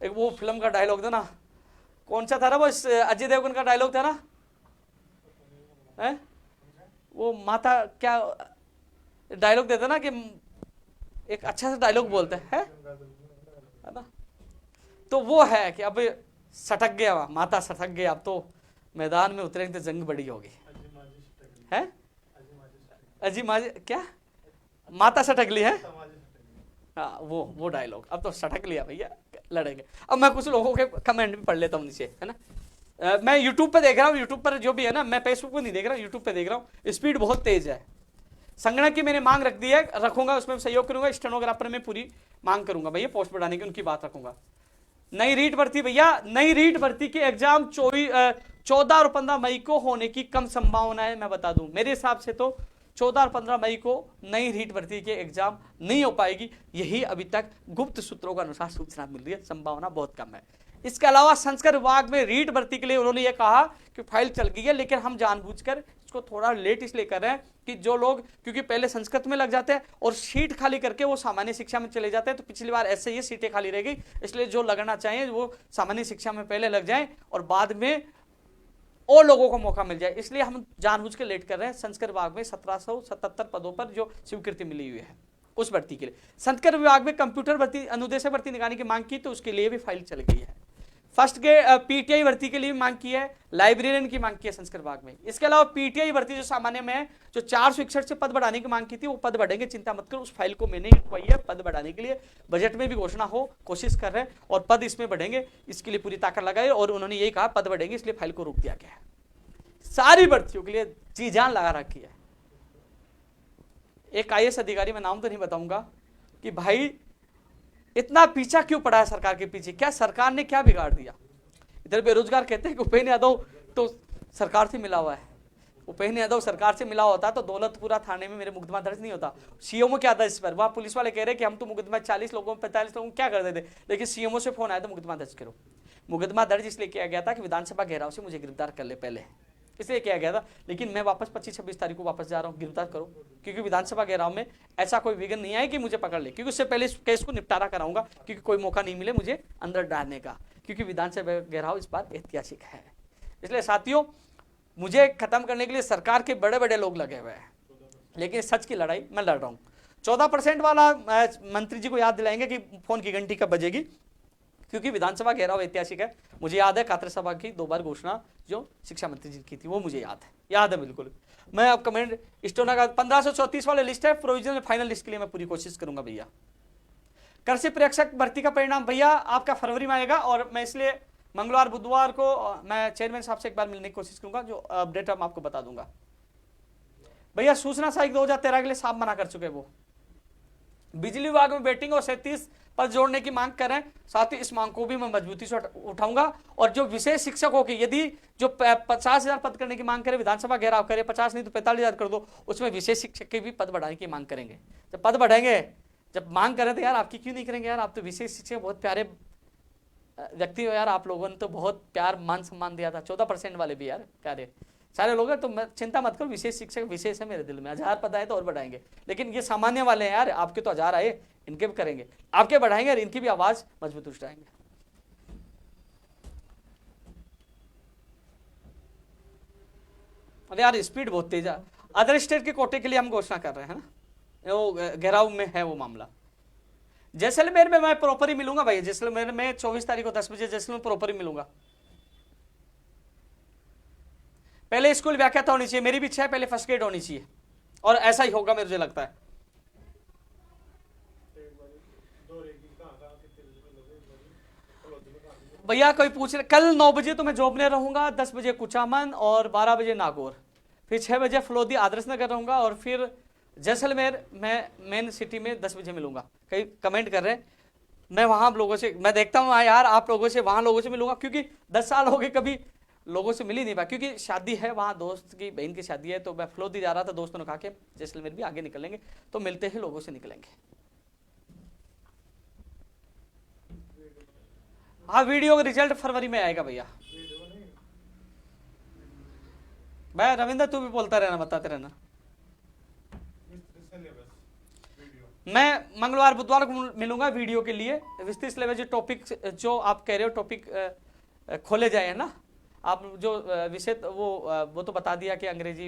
Speaker 1: एक वो फिल्म का डायलॉग था ना, कौन सा था ना वो, अजय देवगन का डायलॉग था ना, है वो माता क्या डायलॉग देता ना, कि एक अच्छा सा डायलॉग बोलते है ना, तो वो है कि अब सटक गया, माता सटक गया, अब तो मैदान में उतरेंगे तो जंग बड़ी होगी, है अजी माजी क्या, माता सटक ली है, हाँ वो डायलॉग, अब तो सटक लिया भैया, लड़ेंगे। अब मैं कुछ लोगों के कमेंट भी पढ़ लेता हूँ नीचे, है ना। मैं यूट्यूब पे देख रहा हूँ, यूट्यूब पर जो भी है ना, मैं फेसबुक पे नहीं देख रहा हूँ, यूट्यूब पे देख रहा हूँ, स्पीड बहुत तेज है। संगणक की मैंने मांग रख दी है, रखूंगा, उसमें सहयोग करूंगा, स्टेनोग्राफर में पूरी मांग करूंगा भैया, पोस्ट बढ़ाने की उनकी बात रखूंगा। नई रीट भर्ती भैया, नई रीट भर्ती के एग्जाम 14 और 15 मई को होने की कम संभावना है। मैं बता दूं, मेरे हिसाब से तो 14 और 15 मई को नई रीट भर्ती के एग्जाम नहीं हो पाएगी, यही अभी तक गुप्त सूत्रों के अनुसार सूचना मिल रही है, संभावना बहुत कम है। इसके अलावा संस्कृत विभाग में रीट भर्ती के लिए उन्होंने ये कहा कि फाइल चल गई है, लेकिन हम जानबूझकर इसको थोड़ा लेट इसलिए कर रहे हैं कि जो लोग, क्योंकि पहले संस्कृत में लग जाते हैं और सीट खाली करके वो सामान्य शिक्षा में चले जाते हैं, तो पिछली बार ऐसे ही सीटें खाली रह गई, इसलिए जो लगना चाहिए वो सामान्य शिक्षा में पहले लग जाएं और बाद में और लोगों को मौका मिल जाए, इसलिए हम जानबूझ के लेट कर रहे हैं। संस्कृत विभाग में 1777 पदों पर जो स्वीकृति मिली हुई है उस भर्ती के लिए। संस्कृत विभाग में कंप्यूटर भर्ती, अनुदेशक भर्ती निकालने की मांग की, तो उसके लिए भी फाइल चल गई है। फर्स्ट के पीटीआई भर्ती के लिए मांग की है, लाइब्रेरियन की मांग की है संस्कृत विभाग में। इसके अलावा पीटीआई भर्ती जो सामान्य में है, जो 461 से पद बढ़ाने की मांग की थी, वो पद बढ़ेंगे, चिंता मत करो, उस फाइल को मैंने उठवाई है। पद बढ़ाने के लिए बजट में भी घोषणा हो, कोशिश कर रहे हैं, और पद इसमें बढ़ेंगे, इसके लिए पूरी ताकत लगाई, और उन्होंने यही कहा पद बढ़ेंगे, इसलिए फाइल को रोक दिया गया है। सारी भर्तियों के लिए जी जान लगा रखी है। एक आईएएस अधिकारी, मैं नाम तो नहीं बताऊंगा, कि भाई इतना पीछा क्यों पड़ा है सरकार के पीछे, क्या सरकार ने क्या बिगाड़ दिया। इधर बेरोजगार कहते हैं कि उपेंद्र यादव तो सरकार से मिला हुआ है, उपेंद्र यादव सरकार से मिला होता तो दौलतपुरा थाने में मेरे मुकदमा दर्ज नहीं होता। सीएमओ क्या था इस पर, वहां पुलिस वाले कह रहे कि हम तो मुकदमा 40 लोगों 45 लोगों क्या कर देते, लेकिन सीएमओ से फोन आया तो मुकदमा दर्ज करो। मुकदमा दर्ज इसलिए किया गया था कि विधानसभा घेराव से मुझे गिरफ्तार कर ले, पहले इसलिए किया गया था, लेकिन मैं वापस 25-26 तारीख को वापस जा रहा हूँ, गिरफ्तार करो, क्योंकि विधानसभा घेराव में ऐसा कोई विघ्न नहीं है कि मुझे पकड़ ले, क्योंकि उससे पहले इस केस को निपटारा कराऊंगा, क्योंकि कोई मौका नहीं मिले मुझे अंदर डालने का, क्योंकि विधानसभा घेराव इस बार ऐतिहासिक है। इसलिए साथियों, मुझे खत्म करने के लिए सरकार के बड़े बड़े लोग लगे हुए हैं, लेकिन सच की लड़ाई मैं लड़ रहा हूँ। 14% वाला मंत्री जी को याद दिलाएंगे कि फोन की घंटी कब बजेगी। क्योंकि विधानसभा घेराव ऐतिहासिक है। मुझे याद है कातर सभा की 2 बार घोषणा जो शिक्षा मंत्री जी की थी, वो मुझे याद है बिल्कुल। मैं अब कमेंट स्टोना का 1534 वाले लिस्ट है, प्रोविजनल फाइनल लिस्ट के लिए मैं पूरी कोशिश करूंगा भैया। कृषि प्रेक्षक भर्ती का परिणाम भैया आपका फरवरी में आएगा, और मैं इसलिए मंगलवार बुधवार को मैं चेयरमैन साहब से एक बार मिलने की कोशिश करूंगा, जो अपडेट हम आपको बता दूंगा। भैया सूचना सहायक 2013 के लिए साहब मना कर चुके हैं। वो बिजली विभाग में वेटिंग और 37 पद जोड़ने की मांग कर रहे हैं, साथ ही इस मांग को भी मैं मजबूती से उठाऊंगा। और जो विशेष शिक्षकों की यदि जो 50,000 पद करने की मांग करे, विधानसभा घेराव करे, 50 नहीं तो 45,000 कर दो, उसमें विशेष शिक्षक के भी पद बढ़ाने की मांग करेंगे। जब पद बढ़ेंगे, जब मांग करें तो यार आपकी क्यों नहीं करेंगे यार? आप तो विशेष शिक्षक बहुत प्यारे व्यक्ति हो यार, आप लोगों ने तो बहुत प्यार मान सम्मान दिया था, 14% वाले भी यार प्यारे सारे लोग हैं। तो मैं चिंता मत करो, विशेष शिक्षक विशेष है मेरे दिल में। 1000 पद आए तो और बढ़ाएंगे, लेकिन ये सामान्य वाले हैं यार, आपके तो 1000 आए, इनके भी करेंगे, आपके बढ़ाएंगे और इनकी भी आवाज मजबूत उठाएंगे। अरे यार स्पीड बहुत तेज है। अदर स्टेट के कोटे के लिए हम घोषणा कर रहे हैं ना, वो घेराव में है वो मामला। जैसलमेर में मैं प्रॉपर ही मिलूंगा भाई, जैसलमेर में 24 तारीख को 10 बजे जैसलमेर प्रॉपर ही मिलूंगा। पहले स्कूल व्याख्याता होनी चाहिए, मेरी भी इच्छा है पहले फर्स्ट ग्रेड होनी चाहिए, और ऐसा ही होगा मुझे लगता है। भैया कोई पूछ रहे, कल 9 बजे तो मैं जॉब में रहूंगा, 10 बजे कुचामन और 12 बजे नागौर, फिर 6 बजे फलोदी आदर्श नगर रहूंगा, और फिर जैसलमेर मैं मेन सिटी में 10 बजे मिलूंगा। कई कमेंट कर रहे हैं, मैं वहां लोगों से, मैं देखता हूँ यार आप लोगों से, वहां लोगों से मिलूंगा, क्योंकि 10 साल हो गए कभी लोगों से मिल ही नहीं पाया, क्योंकि शादी है वहाँ, दोस्त की बहन की शादी है, तो मैं फलोदी जा रहा था, दोस्तों ने कहा कि जैसलमेर भी आगे निकलेंगे, तो मिलते ही लोगों से निकलेंगे। हाँ वीडियो का रिजल्ट फरवरी में आएगा भैया। भाई रविंद्र तू भी बोलता रहना, बताते रहना। मैं मंगलवार बुधवार को मिलूंगा वीडियो के लिए, विस्तृत सिलेबस जो टॉपिक जो आप कह रहे हो टॉपिक खोले जाए है ना, आप जो विषय वो तो बता दिया कि अंग्रेजी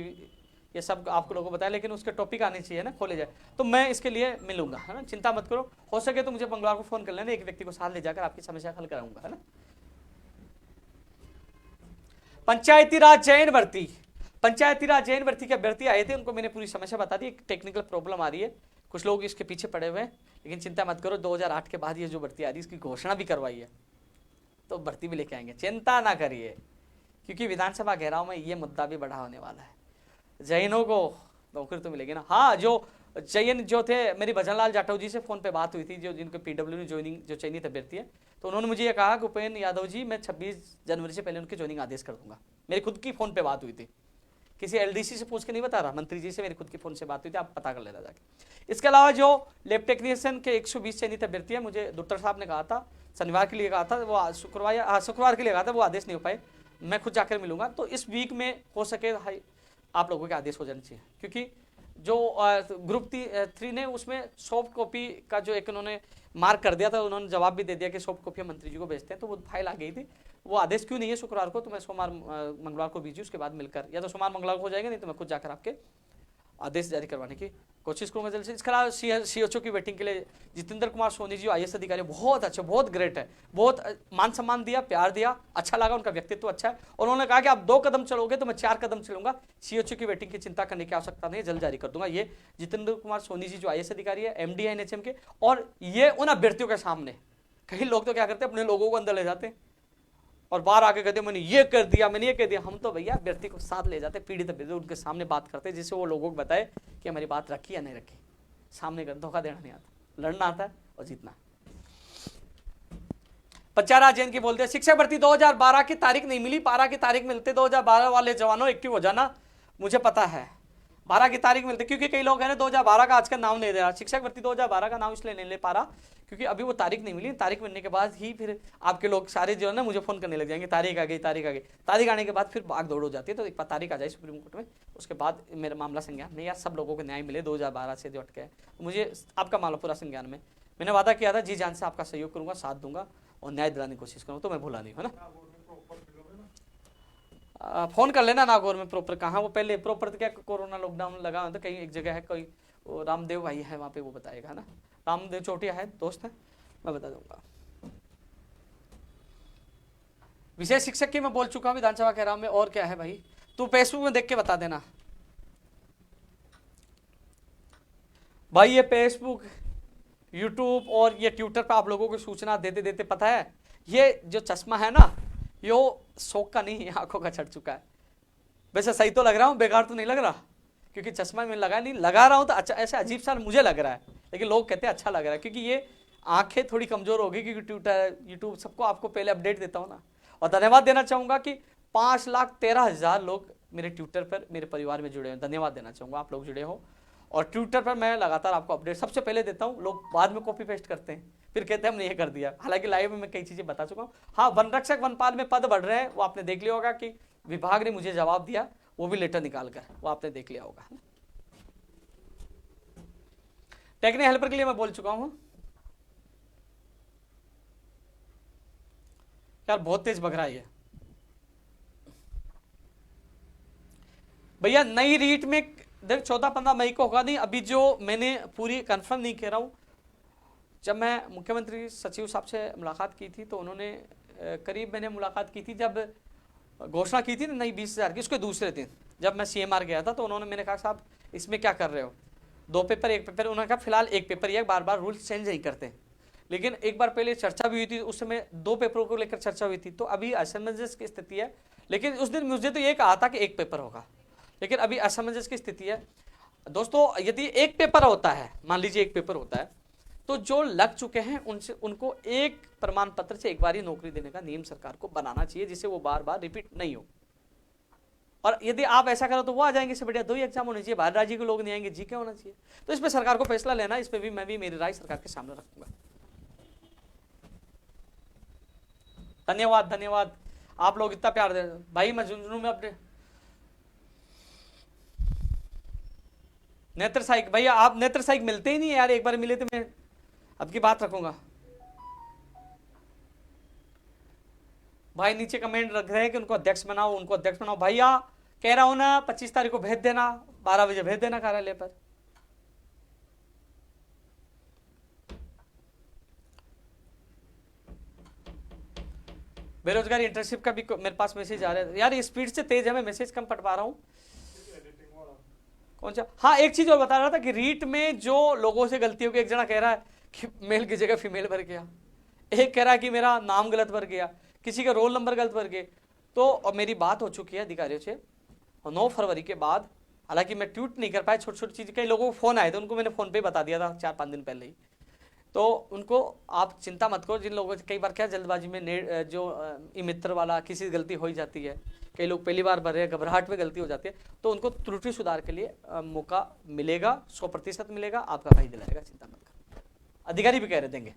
Speaker 1: ये सब आपको लोगों को बताया, लेकिन उसके टॉपिक आने चाहिए ना, खोले जाए, तो मैं इसके लिए मिलूंगा है ना, चिंता मत करो। हो सके तो मुझे मंगलवार को फोन कर लेना, एक व्यक्ति को साथ ले जाकर आपकी समस्या हल कराऊंगा है ना। पंचायती राज चयन भर्ती, पंचायती राज चयन भर्ती के अभ्यर्थी आए थे, उनको मैंने पूरी समस्या बता दी। एक टेक्निकल प्रॉब्लम आ रही है, कुछ लोग इसके पीछे पड़े हुए हैं, लेकिन चिंता मत करो, 2008 के बाद ये जो भर्ती आ रही है इसकी घोषणा भी करवाई है, तो भर्ती भी लेके आएंगे, चिंता ना करिए, क्योंकि विधानसभा घेराव में ये मुद्दा भी बड़ा होने वाला है। जैनों को नौकरी तो मिलेगी ना। हाँ जो जैन जो थे, मेरी भजनलाल जाटव जी से फोन पे बात हुई थी, जो जिनको पीडब्ल्यू में ज्वाइनिंग जो चयनित अभ्यर्थी है, तो उन्होंने मुझे ये कहा कि उपेन्द्र यादव जी मैं 26 जनवरी से पहले उनके ज्वाइनिंग आदेश कर दूंगा। मेरी खुद की फोन पे बात हुई थी, किसी एलडीसी से पूछ के नहीं बता रहा, मंत्री जी से मेरी खुद की फोन से बात हुई थी, आप पता कर लेना जाके। इसके अलावा जो लैब टेक्नीशियन के 120 चयनित अभ्यर्थी है, मुझे डॉक्टर साहब ने कहा था शनिवार के लिए कहा था, वो शुक्रवार के लिए कहा था, वो आदेश नहीं हो पाए, मैं खुद जाकर मिलूंगा। तो इस वीक में हो सके आप लोगों के आदेश हो जाने चाहिए, क्योंकि जो ग्रुप 3 ने उसमें सॉफ्ट कॉपी का जो एक उन्होंने मार्क कर दिया था, उन्होंने जवाब भी दे दिया कि सॉफ्ट कॉपी हम मंत्री जी को भेजते हैं, तो वो फाइल आ गई थी, वो आदेश क्यों नहीं है शुक्रवार को, तो मैं सोमवार मंगलवार को भेजी, उसके बाद मिलकर, या तो सोमवार मंगलवार को हो जाएगा, नहीं तो मैं खुद जाकर आपके आदेश जारी करवाने की कोशिश करूंगा जल्द से। इसके अलावा सीएचओ की वेटिंग के लिए जितेंद्र कुमार सोनी जी आईएएस अधिकारी, बहुत अच्छे, बहुत ग्रेट है, बहुत मान सम्मान दिया, प्यार दिया, अच्छा लगा, उनका व्यक्तित्व अच्छा है, और उन्होंने कहा कि आप 2 कदम चलोगे तो मैं 4 कदम चलूंगा। सीएचओ की वेटिंग की चिंता करने की आवश्यकता नहीं, जल्द जारी कर दूंगा। ये जितेंद्र कुमार सोनी जी जो आईएएस अधिकारी है, एमडी है एनएचएम के, और ये उन अभ्यर्थियों के सामने, कई लोग तो क्या करते हैं अपने लोगों को अंदर ले जाते हैं और बाहर आके कहते मैंने ये कर दिया, मैंने ये कह दिया। हम तो भैया अभ्यर्थी को साथ ले जाते, पीड़ित अभ्यर्थी उनके सामने बात करते, जिससे वो लोगों को बताए कि हमारी बात रखी या नहीं रखी। सामने कर धोखा देना नहीं आता, लड़ना आता है और जीतना। पंचायत जैन की बोलते हैं शिक्षक भर्ती 2012 की तारीख नहीं मिली, 12 की तारीख मिलते 2012 वाले जवानों एक्टिव हो जाना, मुझे पता है 12 की तारीख मिलती, क्योंकि कई लोग हैं ना 2012 का आज का नाम नहीं दे रहा। शिक्षक भर्ती 2012 का नाम इसलिए नहीं ले पा रहा क्योंकि अभी वो तारीख नहीं मिली। तारीख मिलने के बाद ही फिर आपके लोग सारे जो है ना मुझे फोन करने लग जाएंगे, तारीख आ गई, तारीख आ गई। तारीख आने के बाद फिर भाग दौड़ हो जाती है। तो एक बार तारीख आ जाए सुप्रीम कोर्ट में, उसके बाद मेरा मामला संज्ञान में, यार सब लोगों को न्याय मिले 2012 से जो अटके, मुझे आपका मामला पूरा संज्ञान में। मैंने वादा किया था जी जान से आपका सहयोग करूंगा, साथ दूंगा और न्याय दिलाने की कोशिश करूँगा, तो मैं भूला नहीं, है ना। फोन कर लेना नागौर में प्रॉपर कहाँ, वो पहले प्रॉपर क्या कोरोना लॉकडाउन लगा तो कहीं एक जगह है, कोई वो रामदेव भाई है वहाँ पे, वो बताएगा ना, रामदेव चोटिया है, दोस्त है, मैं बता दूंगा। विषय शिक्षक की मैं बोल चुका हूं विधानसभा कह रहा हूं मैं। और क्या है भाई, तू फेसबुक में देख के बता देना भाई। ये फेसबुक, यूट्यूब और ये ट्विटर पर आप लोगों को सूचना देते देते पता है ये जो चश्मा है ना, यो शौक का नहीं है, आंखों का चढ़ चुका है। वैसे सही तो लग रहा हूं, बेकार तो नहीं लग रहा, क्योंकि चश्मा मैं लगा नहीं, लगा रहा हूं तो अच्छा ऐसे अजीब सा मुझे लग रहा है, लेकिन लोग कहते हैं अच्छा लग रहा है, क्योंकि ये आंखें थोड़ी कमजोर होगी, क्योंकि ट्विटर यूट्यूब सबको आपको पहले अपडेट देता हूं ना। और धन्यवाद देना चाहूंगा कि 5,13,000 लोग मेरे ट्विटर पर मेरे परिवार में जुड़े हैं। धन्यवाद देना चाहूंगा, आप लोग जुड़े हो। और ट्विटर पर मैं लगातार आपको अपडेट सबसे पहले देता हूं। लोग बाद में कॉपी पेस्ट करते हैं, फिर कहते हैं हमने ये कर दिया, हालांकि लाइव में मैं कई चीजें बता चुका हूं। हाँ, वन रक्षक वनपाल में पद बढ़ रहे हैं, वो आपने देख लिया होगा कि विभाग ने मुझे जवाब दिया, वो भी लेटर निकाल कर, वो आपने देख लिया होगा। टेक्निकल हेल्पर के लिए मैं बोल चुका हूं यार, बहुत तेज बग रहा है ये भैया। नई रीट में देख 14-15 मई को होगा नहीं, अभी जो मैंने पूरी कंफर्म नहीं कह रहा हूं। जब मैं मुख्यमंत्री सचिव साहब से मुलाकात की थी तो उन्होंने करीब मैंने मुलाकात की थी जब घोषणा की थी ना नई 20,000 की, उसके दूसरे दिन जब मैं CMR गया था तो उन्होंने, मैंने कहा साहब इसमें क्या कर रहे हो, 2 पेपर 1 पेपर, उन्होंने कहा फिलहाल 1 पेपर ही, बार बार रूल्स चेंज नहीं करते। लेकिन एक बार पहले चर्चा भी हुई थी, उस समय 2 पेपरों को लेकर चर्चा हुई थी, तो अभी असमंजस की स्थिति है। लेकिन उस दिन मुझे तो ये कहा था कि 1 पेपर होगा, लेकिन अभी असमंजस की स्थिति है। दोस्तों यदि 1 पेपर होता है, मान लीजिए 1 पेपर होता है, तो जो लग चुके हैं उनसे उनको एक प्रमाण पत्र से एक बार ही नौकरी देने का नियम सरकार को बनाना चाहिए, जिससे वो बार बार रिपीट नहीं हो। और यदि आप ऐसा करो तो वो आ जाएंगे, इससे बढ़िया 2 ही एग्जाम होने चाहिए, बाहर राज्य के लोग नहीं आएंगे, जीके होना चाहिए। तो इस पर सरकार को फैसला लेना, इस पर भी मैं भी मेरी राय सरकार के सामने रखूंगा। धन्यवाद धन्यवाद, आप लोग इतना प्यार दे भाई। मैं झुंझुनू में अपने नेत्र साइक, भैया आप नेत्र साइक मिलते ही नहीं है यार, एक बार मिले तो मैं अब की बात रखूंगा। भाई नीचे कमेंट रख रहे हैं कि उनको अध्यक्ष बनाओ, उनको अध्यक्ष बनाओ। भैया कह रहा हूं ना 25 तारीख को भेज देना, 12 बजे भेज देना कार्यालय पर। बेरोजगारी इंटर्नशिप का भी मेरे पास मैसेज आ रहा है यार, ये स्पीड से तेज है, मैं मैसेज कम पढ़ पा रहा हूं। कौन सा? हाँ, एक चीज और बता रहा था कि रीट में जो लोगों से गलती हो गई, एक जना कह रहा है कि मेल की जगह फीमेल भर गया, एक कह रहा है कि मेरा नाम गलत भर गया, किसी का रोल नंबर गलत भर गए। तो अब मेरी बात हो चुकी है अधिकारियों से, और 9 फरवरी के बाद, हालांकि मैं ट्वीट नहीं कर पाया, छोटी छोटी चीज़, कई लोगों को फोन आए थे, उनको मैंने फोन पे बता दिया था 4-5 दिन पहले ही। तो उनको आप चिंता मत करो, जिन लोगों से कई बार क्या जल्दबाजी में जो मित्र वाला किसी से गलती हो ही जाती है, कई लोग पहली बार भर रहे हैं, घबराहट में गलती हो जाती है, तो उनको त्रुटि सुधार के लिए मौका मिलेगा, 100% मिलेगा, आपका भाई दिलाएगा, चिंता मत करो। अधिकारी भी कह रहे देंगे।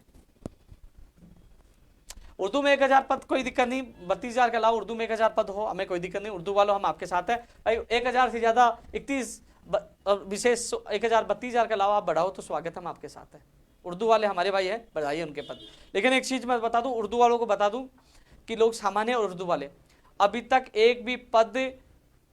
Speaker 1: उर्दू में 1000 पद, कोई दिक्कत नहीं, 32,000 के अलावा उर्दू में 1000 पद हो, हमें कोई दिक्कत नहीं। उर्दू वालों हम आपके साथ हैं भाई, 1000 से ज्यादा 31 विशेष 1032,000 के अलावा आप बढ़ाओ तो स्वागत, हम आपके साथ हैं। उर्दू वाले हमारे भाई हैं, बढ़ाइए उनके पद। लेकिन एक चीज मैं बता दूं, उर्दू वालों को बता दूं कि लोग सामान्य और उर्दू वाले, अभी तक एक भी पद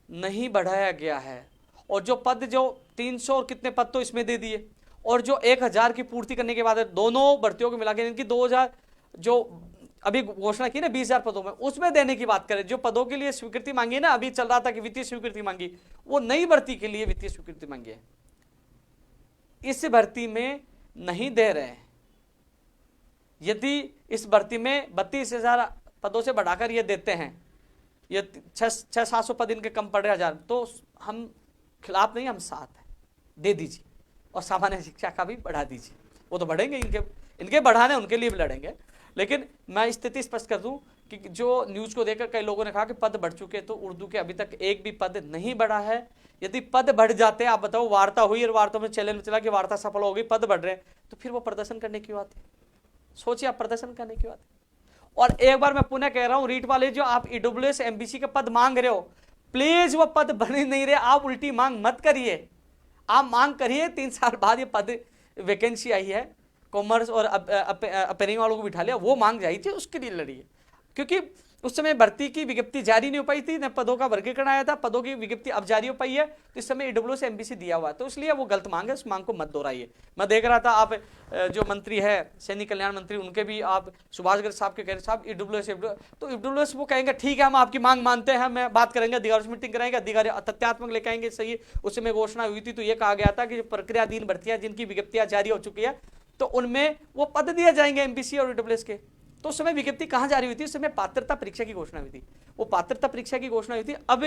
Speaker 1: नहीं बढ़ाया गया है। और जो पद जो 300 और कितने पद तो इसमें दे दिए, और जो 1000 की पूर्ति करने के बाद दोनों भर्तियों को मिला के इनकी 2000 जो अभी घोषणा की ना 20,000 पदों में, उसमें देने की बात करें। जो पदों के लिए स्वीकृति मांगी ना, अभी चल रहा था कि वित्तीय स्वीकृति मांगी, वो नई भर्ती के लिए वित्तीय स्वीकृति मांगी है, इस भर्ती में नहीं दे रहे हैं। यदि इस भर्ती में 32,000 पदों से बढ़ाकर ये देते हैं, ये 600-700 पद इनके कम पड़ रहे 1000, तो हम खिलाफ नहीं, हम साथ हैं, दे दीजिए। और सामान्य शिक्षा का भी बढ़ा दीजिए, वो तो बढ़ेंगे, इनके बढ़ाने उनके लिए भी लड़ेंगे। लेकिन मैं स्थिति स्पष्ट कर दूं कि जो न्यूज को देखकर कई लोगों ने कहा कि पद बढ़ चुके, तो उर्दू के अभी तक एक भी पद नहीं बढ़ा है। यदि पद बढ़ जाते, आप बताओ, वार्ता हुई और वार्ता में चैलेंज चला कि वार्ता सफल हो गई, पद बढ़ रहे हैं, तो फिर वो प्रदर्शन करने की बात है। सोचिए, आप प्रदर्शन करने की बात है। और एक बार मैं पुनः कह रहा हूं, रीट वाले जो आप EWS MBC के पद मांग रहे हो, प्लीज वो पद बन ही नहीं रहे, आप उल्टी मांग मत करिए, आप मांग करिए। 3 साल बाद ये पद वैकेंसी आई है, कॉमर्स और अपेयरिंग वालों को बिठा लिया, वो मांग जाई थी, उसके लिए लड़िए। क्योंकि उस समय भर्ती की विज्ञप्ति जारी नहीं हो पाई थी, न पदों का वर्गीकरण आया था, पदों की विज्ञप्ति अब जारी हो पाई है, तो इस समय ईडब्ल्यू से एमबीसी दिया हुआ है, तो इसलिए वो गलत मांग है, उस मांग को मत दोहराइए। मैं देख रहा था आप जो मंत्री है सैनिक कल्याण मंत्री, उनके भी आप सुभाष गर्ग साहब के कह रहे साहब ईडब्ल्यू, तो ईडब्ल्यू वो कहेंगे ठीक है हम आपकी मांग मानते हैं, मैं बात करेंगे, अधिकारी मीटिंग कराएंगे, अधिकारी तथ्यात्मक लेके आएंगे। सही, उस समय घोषणा हुई थी तो ये कहा गया था कि प्रक्रियाधीन भर्तियां जिनकी विज्ञप्तियां जारी हो चुकी है तो उनमें वो पद दिए जाएंगे एमपीसी और ईडब्ल्यूएस के। तो उस समय विज्ञप्ति कहां जारी हुई थी? उस समय पात्रता परीक्षा की घोषणा हुई थी, वो पात्रता परीक्षा की घोषणा हुई थी। अब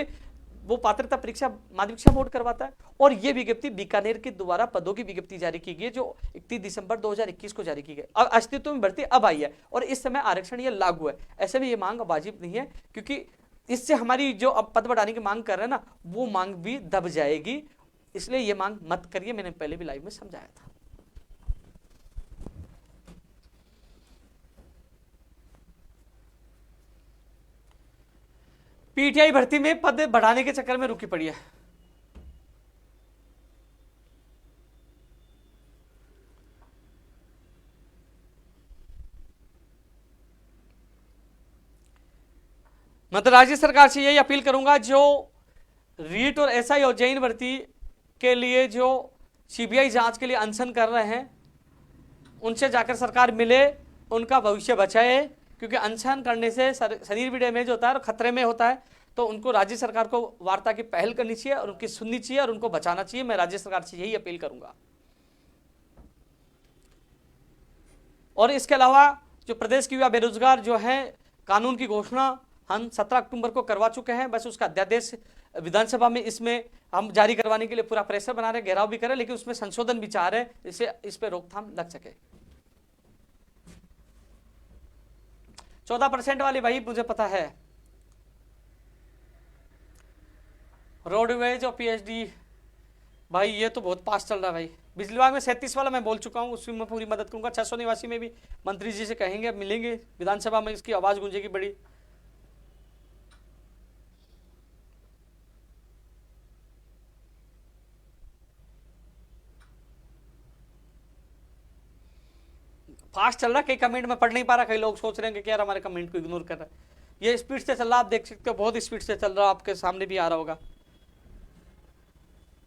Speaker 1: वो पात्रता परीक्षा माध्यमिक शिक्षा बोर्ड करवाता है, और ये विज्ञप्ति बीकानेर के द्वारा पदों की विज्ञप्ति जारी की गई जो 31 दिसंबर 2021 को जारी की गई। अब अस्तित्व में भर्ती अब आई है और इस समय आरक्षण ये लागू है। ऐसे में ये मांग वाजिब नहीं है, क्योंकि इससे हमारी जो अब पद बढ़ाने की मांग कर रहे हैं ना, वो मांग भी दब जाएगी, इसलिए ये मांग मत करिए। मैंने पहले भी लाइव में समझाया था। पीटीआई भर्ती में पद बढ़ाने के चक्कर में रुकी पड़ी है। मैं तो राज्य सरकार से यही अपील करूंगा, जो रीट और एसआई और जैन भर्ती के लिए जो सीबीआई जांच के लिए अनशन कर रहे हैं, उनसे जाकर सरकार मिले, उनका भविष्य बचाए, क्योंकि अनशन करने से शरीर भी डैमेज होता है और खतरे में होता है। तो उनको राज्य सरकार को वार्ता की पहल करनी चाहिए और उनकी सुननी चाहिए और उनको बचाना चाहिए। मैं राज्य सरकार से यही अपील करूंगा। और इसके अलावा जो प्रदेश के युवा बेरोजगार जो हैं, कानून की घोषणा हम 17 अक्टूबर को करवा चुके हैं, बस उसका अध्यादेश विधानसभा में इसमें हम जारी करवाने के लिए पूरा प्रेशर बना रहे, घेराव भी करें, लेकिन उसमें संशोधन भी चाह रहे हैं, इससे इस पर रोकथाम लग सके। 14% वाली भाई मुझे पता है, रोडवेज और पीएचडी भाई ये तो बहुत पास चल रहा है भाई। बिजली विभाग में 37 वाला मैं बोल चुका हूँ, उसमें मैं पूरी मदद करूंगा। 689 में भी मंत्री जी से कहेंगे, अब मिलेंगे विधानसभा में, इसकी आवाज गूंजेगी बड़ी। फास्ट चल रहा है, कई कमेंट में पढ़ नहीं पा रहा, कई लोग सोच रहे हैं कि यार हमारे कमेंट को इग्नोर कर रहा है। ये स्पीड से चल रहा है, आप देख सकते हो, बहुत स्पीड से चल रहा है, आपके सामने भी आ रहा होगा।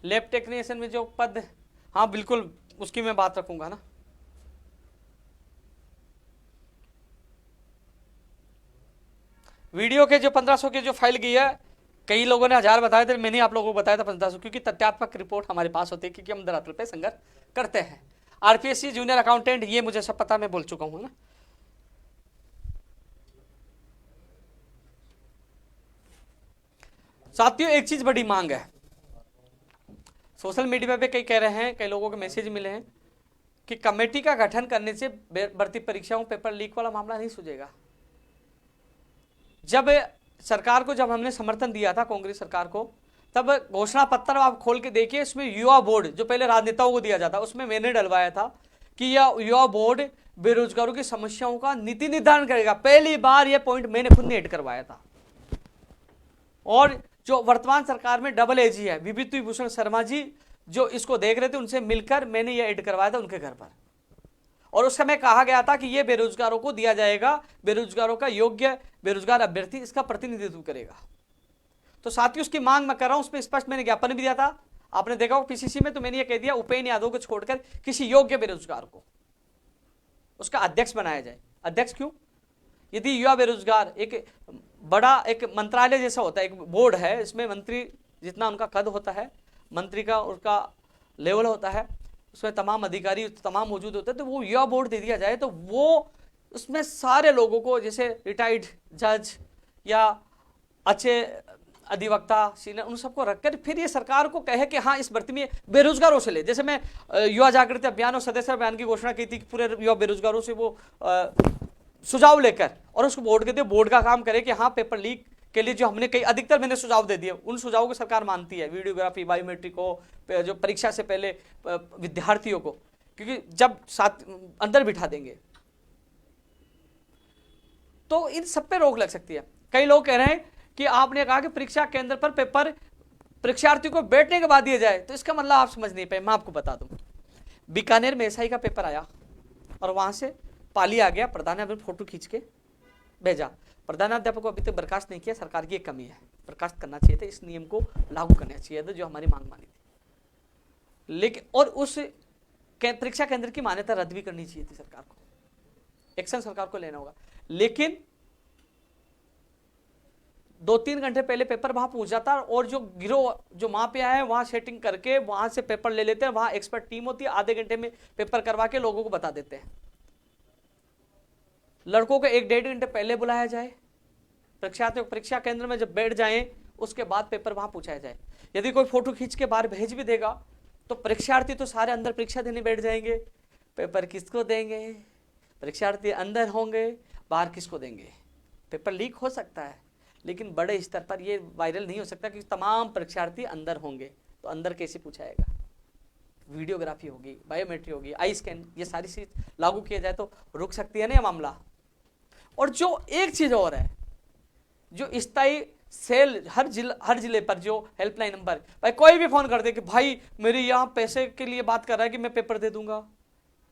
Speaker 1: लैब टेक्नीशियन में जो पद, हाँ बिल्कुल उसकी मैं बात रखूंगा ना। वीडियो के जो 1500 की जो फाइल गई है, कई लोगों ने 1000 बताए थे, मैंने आप लोगों को बताया था 1500, क्योंकि तथ्यात्मक रिपोर्ट हमारे पास होती है, क्योंकि हम धरातल पे संघर्ष करते हैं। आरपीएससी जूनियर अकाउंटेंट, ये मुझे सब पता, मैं बोल चुका हूं ना। साथियों एक चीज बड़ी मांग है, सोशल मीडिया पे कई कह रहे हैं, कई लोगों के मैसेज मिले हैं कि कमेटी का गठन करने से भर्ती परीक्षाओं पेपर लीक वाला मामला नहीं सूझेगा। जब सरकार को, जब हमने समर्थन दिया था कांग्रेस सरकार को, तब घोषणा पत्र आप खोल के देखिए, इसमें युवा बोर्ड जो पहले राजनेताओं को दिया जाता, उसमें मैंने डलवाया था कि यह युवा बोर्ड बेरोजगारों की समस्याओं का नीति निर्धारण करेगा। पहली बार यह पॉइंट मैंने खुद ने ऐड करवाया था। और जो वर्तमान सरकार में डबल एजी है, विभूति भूषण शर्मा जी जो इसको देख रहे थे, उनसे मिलकर मैंने ये ऐड करवाया था उनके घर पर, और उस समय कहा गया था कि ये बेरोजगारों को दिया जाएगा, बेरोजगारों का योग्य बेरोजगार अभ्यर्थी इसका प्रतिनिधित्व करेगा। तो साथियों उसकी मांग मैं कर रहा हूं, उसमें स्पष्ट मैंने ज्ञापन भी दिया था, आपने देखा हो पीसीसी में, तो मैंने ये कह दिया उपेन्द्र यादव को छोड़कर किसी योग्य बेरोजगार को उसका अध्यक्ष बनाया जाए। अध्यक्ष क्यों? यदि युवा बेरोजगार एक बड़ा एक मंत्रालय जैसा होता है, एक बोर्ड है, इसमें मंत्री जितना उनका कद होता है, मंत्री का उसका लेवल होता है, उसमें तमाम अधिकारी तमाम मौजूद होते हैं, तो वो युवा बोर्ड दे दिया जाए, तो वो उसमें सारे लोगों को, जैसे रिटायर्ड जज या अच्छे अधिवक्ता सीनियर, उन सबको रखकर फिर ये सरकार को कहे कि हाँ इस भर्ती में बेरोजगारों से ले। जैसे मैं युवा जागृति अभियान और सदस्य अभियान की घोषणा की थी कि पूरे युवा बेरोजगारों से वो सुझाव लेकर और उसको बोर्ड के दे, बोर्ड का काम करे कि हाँ पेपर लीक के लिए जो हमने कई अधिकतर मैंने सुझाव दे दिए, उन सुझावों को सरकार मानती है। वीडियोग्राफी, बायोमेट्रिक को, जो परीक्षा से पहले विद्यार्थियों को, क्योंकि जब साथ अंदर बिठा देंगे तो इन सब पे रोक लग सकती है। कई लोग कह रहे हैं कि आपने कहा कि परीक्षा केंद्र पर पेपर परीक्षार्थी को बैठने के बाद दिया जाए, तो इसका मतलब आप समझ नहीं पाए। मैं आपको बता दूं, बीकानेर में एसआई का पेपर आया और वहां से पाली आ गया, प्रधान ने अपनी फोटो खींच के भेजा। प्रधानाध्यापक को अभी तक बर्खास्त नहीं किया, सरकार की एक कमी है, बर्खास्त करना चाहिए था, इस नियम को लागू करना चाहिए था जो हमारी मांग मानी थी। लेकिन और उस परीक्षा केंद्र की मान्यता रद्द भी करनी चाहिए थी सरकार को, एक्शन सरकार को लेना होगा। लेकिन 2-3 घंटे पहले पेपर वहां पहुंच जाता और जो गिरोह जो वहां पे आए वहां सेटिंग करके वहां से पेपर ले लेते हैं, वहां एक्सपर्ट टीम होती है, आधे घंटे में पेपर करवा के लोगों को बता देते हैं। लड़कों को 1-1.5 घंटे पहले बुलाया जाए, परीक्षार्थियों परीक्षा केंद्र में जब बैठ जाएं उसके बाद पेपर वहां पूछाया जाए। यदि कोई फोटो खींच के बाहर भेज भी देगा तो परीक्षार्थी तो सारे अंदर परीक्षा देने बैठ जाएंगे, पेपर किसको देंगे? परीक्षार्थी अंदर होंगे, बाहर किसको देंगे? पेपर लीक हो सकता है लेकिन बड़े स्तर पर ये वायरल नहीं हो सकता कि तमाम परीक्षार्थी अंदर होंगे, तो अंदर कैसे पूछाएगा? वीडियोग्राफी होगी, बायोमेट्री होगी, आई स्कैन, ये सारी चीज लागू किया जाए तो रुक सकती है ना ये मामला। और जो एक चीज और है, जो स्थायी सेल हर जिले पर जो हेल्पलाइन नंबर, भाई कोई भी फोन कर दे कि भाई मेरे यहाँ पैसे के लिए बात कर रहा है कि मैं पेपर दे दूंगा,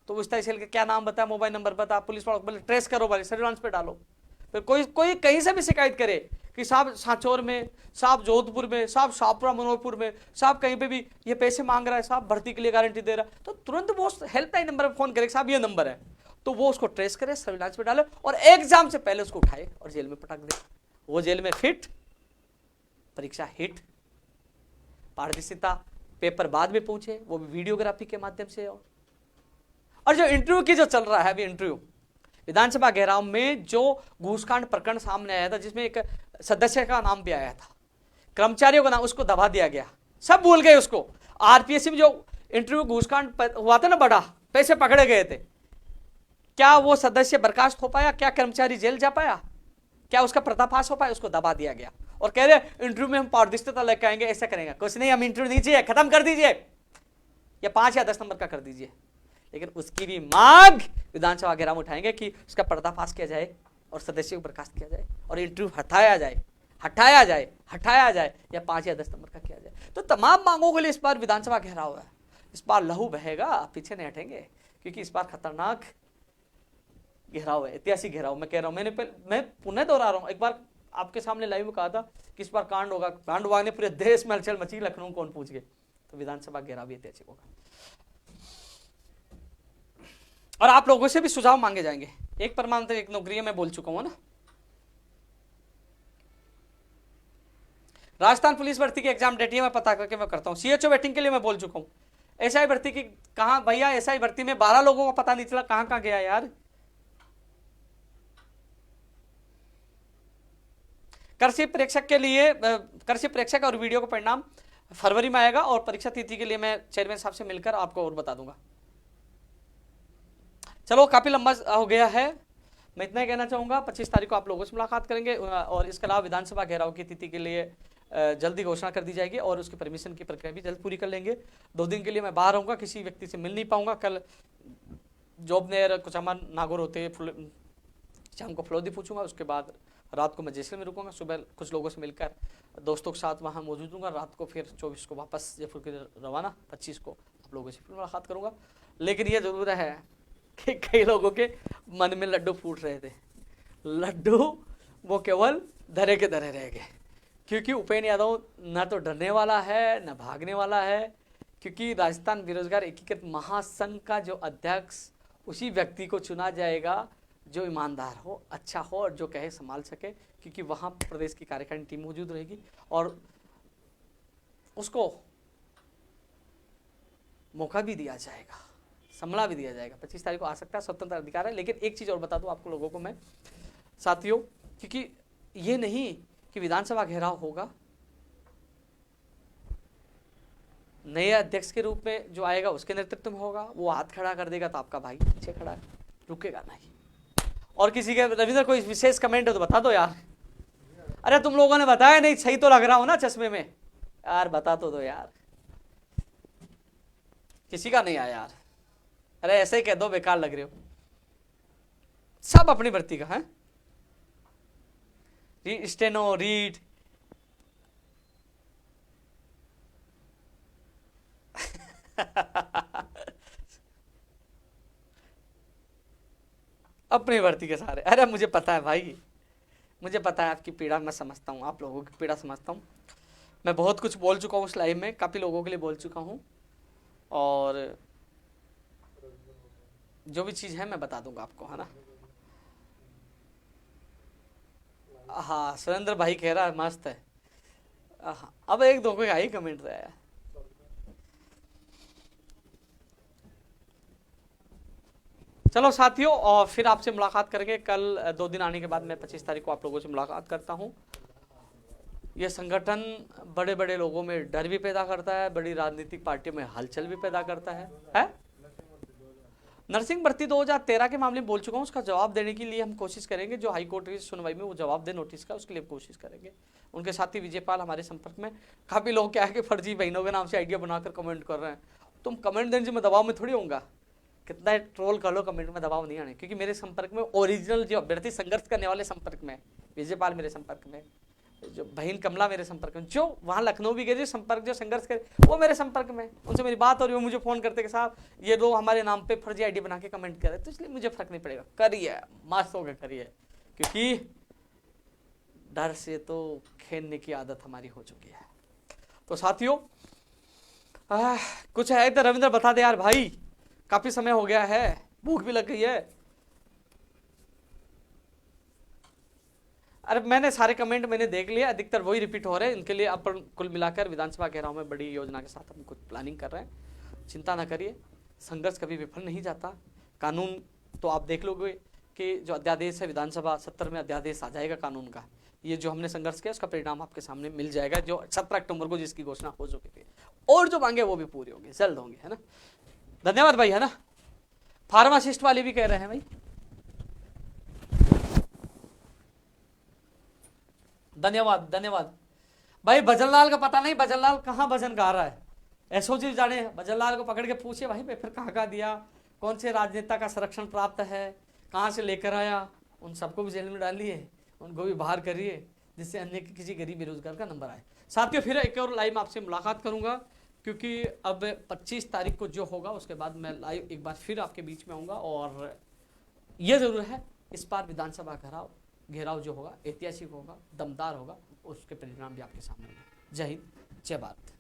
Speaker 1: तो स्थायी सेल का क्या नाम बता, मोबाइल नंबर बता, पुलिस वालों बोले ट्रेस करो, भाई सर्विलांस पे डालो। फिर कोई कहीं से भी शिकायत करे कि साहब सांचौर में, साहब जोधपुर में, साहब शाहपुरा मनोहरपुर में, साहब कहीं पे भी ये पैसे मांग रहा है, साहब भर्ती के लिए गारंटी दे रहा है, तो तुरंत वो हेल्पलाइन नंबर पर फोन करे साहब ये नंबर है, तो वो उसको ट्रेस करे, सर्विलांस पे डाले और एग्जाम से पहले उसको उठाए और जेल में पटक दे। वो जेल में फिट, परीक्षा हिट, पारदर्शिता, पेपर बाद में पूछे, वो भी वीडियोग्राफी के माध्यम से। और जो इंटरव्यू की जो चल रहा है अभी, इंटरव्यू विधानसभा घेराव में जो घूसकांड प्रकरण सामने आया था जिसमें एक सदस्य का नाम भी आया था, कर्मचारियों का नाम, उसको दबा दिया गया, सब भूल गए उसको। आरपीएससी में जो इंटरव्यू घूसकांड हुआ था ना, बड़ा पैसे पकड़े गए थे, क्या वो सदस्य बर्खास्त हो पाया? क्या कर्मचारी जेल जा पाया? क्या उसका पर्दाफाश हो पाया? उसको दबा दिया गया और कह रहे इंटरव्यू में हम पारदर्शिता लेकर आएंगे, ऐसा करेंगे। कुछ नहीं, हम इंटरव्यू नहीं चाहिए, खत्म कर दीजिए, या 5 या 10 नंबर का कर दीजिए। लेकिन उसकी भी मांग विधानसभा घेराव में उठाएंगे कि उसका पर्दाफाश किया जाए और सदस्य को बर्खास्त किया जाए और इंटरव्यू हटाया जाए या 5 या 10 नंबर का किया जाए। तो तमाम मांगों के लिए इस बार विधानसभा घेराव है, इस बार लहू बहेगा, पीछे नहीं हटेंगे, क्योंकि इस बार खतरनाक घेराव है, ऐतिहासिक घेराव। मैं कह रहा हूं, मैं पुनः दोहरा रहा हूं, एक बार आपके सामने लाइव में कहा था कि इस बार कांड होगा, कांड हुआ ने पूरे देश में हलचल मची, लखनऊ कौन पूछ गए, तो विधानसभा घेराव भी ऐतिहासिक होगा। और आप लोगों से भी सुझाव मांगे जाएंगे। एक परमानेंट एक नौकरी मैं बोल चुका हूं ना, राजस्थान पुलिस भर्ती की एग्जाम डेट है, मैं पता करके मैं करता हूं। सीएचओ वेटिंग के लिए मैं बोल चुका हूं। एसआई भर्ती की कहां भैया, एसआई भर्ती में 12 लोगों को पता नहीं चला कहां गया यार। कृषि प्रेक्षक के लिए, कृषि प्रेक्षक और वीडियो का परिणाम फरवरी में आएगा और परीक्षा तिथि के लिए मैं चेयरमैन साहब से मिलकर आपको और बता दूंगा। चलो काफी लंबा हो गया है, मैं इतना ही कहना चाहूंगा। 25 तारीख को आप लोगों से मुलाकात करेंगे और इसके अलावा विधानसभा घेराव की तिथि के लिए जल्दी घोषणा कर दी जाएगी और उसकी परमिशन की प्रक्रिया भी जल्द पूरी कर लेंगे। 2 दिन के लिए मैं बाहर रहूंगा, किसी व्यक्ति से मिल नहीं पाऊंगा। कल जोबनेर कुचामन नागौर होते शाम को फलोदी पूछूंगा, उसके बाद रात को मैं जैसलमेर में रुकूंगा, सुबह कुछ लोगों से मिलकर दोस्तों के साथ वहाँ मौजूद हूँगा, रात को फिर 24 को वापस जयपुर के रवाना, 25 को आप लोगों से फिर मुलाकात करूँगा। लेकिन ये जरूर है कि कई लोगों के मन में लड्डू फूट रहे थे, लड्डू वो केवल धरे के धरे रह गए, क्योंकि उपेंद्र यादव ना तो डरने वाला है ना भागने वाला है, क्योंकि राजस्थान बेरोजगार एकीकृत महासंघ का जो अध्यक्ष उसी व्यक्ति को चुना जाएगा जो ईमानदार हो, अच्छा हो और जो कहे संभाल सके, क्योंकि वहाँ प्रदेश की कार्यकारिणी टीम मौजूद रहेगी और उसको मौका भी दिया जाएगा, संभला भी दिया जाएगा। 25 तारीख को आ सकता है, स्वतंत्र अधिकार है। लेकिन एक चीज़ और बता दूं आपको लोगों को मैं साथियों, क्योंकि ये नहीं कि विधानसभा घेराव होगा, नए अध्यक्ष के रूप में जो आएगा उसके नेतृत्व में होगा, वो हाथ खड़ा कर देगा तो आपका भाई पीछे खड़ा है, रुकेगा नहीं। और किसी के रविंद्र कोई विशेष कमेंट हो तो बता दो यार। अरे तुम लोगों ने बताया नहीं, सही तो लग रहा हो ना चश्मे में यार, बता तो दो यार। किसी का नहीं आया यार, अरे ऐसे ही कह दो बेकार लग रहे हो। सब अपनी भर्ती का है, स्टेनो रीड अपनी भर्ती के सारे। अरे मुझे पता है भाई, मुझे पता है आपकी पीड़ा, मैं समझता हूँ, आप लोगों की पीड़ा समझता हूँ। मैं बहुत कुछ बोल चुका हूँ उस लाइव में, काफ़ी लोगों के लिए बोल चुका हूँ, और जो भी चीज़ है मैं बता दूंगा आपको, है ना। हाँ, सुरेंद्र भाई कह रहा है मस्त है। हाँ, अब एक दो कोई आई कमेंट रहा है। चलो साथियों, और फिर आपसे मुलाकात करेंगे कल 2 दिन आने के बाद। मैं 25 तारीख को आप लोगों से मुलाकात करता हूँ। ये संगठन बड़े बड़े लोगों में डर भी पैदा करता है, बड़ी राजनीतिक पार्टियों में हलचल भी पैदा करता है? नर्सिंग भर्ती 2013 के मामले में बोल चुका हूँ, उसका जवाब देने के लिए हम कोशिश करेंगे। जो हाई कोर्ट की सुनवाई में वो जवाब दे नोटिस का, उसके लिए कोशिश करेंगे। उनके साथी विजयपाल हमारे संपर्क में। काफ़ी लोग क्या है कि फर्जी बहनों के नाम से आइडिया बनाकर कमेंट कर रहे हैं। तुम कमेंट देने से मैं दबाव में थोड़ी होऊंगा, कितना ट्रोल कर लो, कमेंट में दबाव नहीं आने, क्योंकि मेरे संपर्क में ओरिजिनल जो अभ्यर्थी संघर्ष करने वाले संपर्क में, विजयपाल मेरे संपर्क में, जो बहन कमला मेरे संपर्क में, जो वहाँ लखनऊ भी गए, जो संपर्क जो संघर्ष करे वो मेरे संपर्क में, उनसे मेरी बात हो रही है, मुझे फोन करते कि साहब ये लोग हमारे नाम पे फर्जी आईडी बना के कमेंट कर रहे, तो इसलिए मुझे फर्क नहीं पड़ेगा, करिए मस्त होकर करिए, क्योंकि डर से तो खेलने की आदत हमारी हो चुकी है। तो साथियों कुछ है तो रविंद्र बता दे यार भाई, काफी समय हो गया है, भूख भी लग गई है। अरे मैंने सारे कमेंट मैंने देख लिया, अधिकतर वही रिपीट हो रहे हैं। इनके लिए अपन कुल मिलाकर विधानसभा घेराव में बड़ी योजना के साथ हम कुछ प्लानिंग कर रहे हैं, चिंता ना करिए। संघर्ष कभी विफल नहीं जाता। कानून तो आप देख लोगे कि जो अध्यादेश है विधानसभा 70 में अध्यादेश आ जाएगा कानून का, ये जो हमने संघर्ष किया उसका परिणाम आपके सामने मिल जाएगा, जो 17 अक्टूबर को जिसकी घोषणा हो चुकी थी, और जो मांगे वो भी पूरी होंगी, जल्द होंगे, है ना। धन्यवाद भाई, है ना। फार्मासिस्ट वाले भी कह रहे हैं भाई, धन्यवाद धन्यवाद भाई। भजनलाल का पता नहीं, भजनलाल कहाँ भजन गा रहा है, एसओजी जाने। भजनलाल को पकड़ के पूछिए भाई पेपर कहाँ का दिया, कौन से राजनेता का संरक्षण प्राप्त है, कहाँ से लेकर आया, उन सबको भी जेल में डालिए, उनको भी बाहर करिए, जिससे अन्य किसी गरीब बेरोजगार का नंबर आए। साथियों फिर एक और लाइव में आपसे मुलाकात करूंगा, क्योंकि अब 25 तारीख को जो होगा उसके बाद मैं लाइव एक बार फिर आपके बीच में आऊँगा। और ये जरूर है इस बार विधानसभा घेराव जो होगा ऐतिहासिक होगा, दमदार होगा, उसके परिणाम भी आपके सामने होंगे। जय हिंद, जय भारत।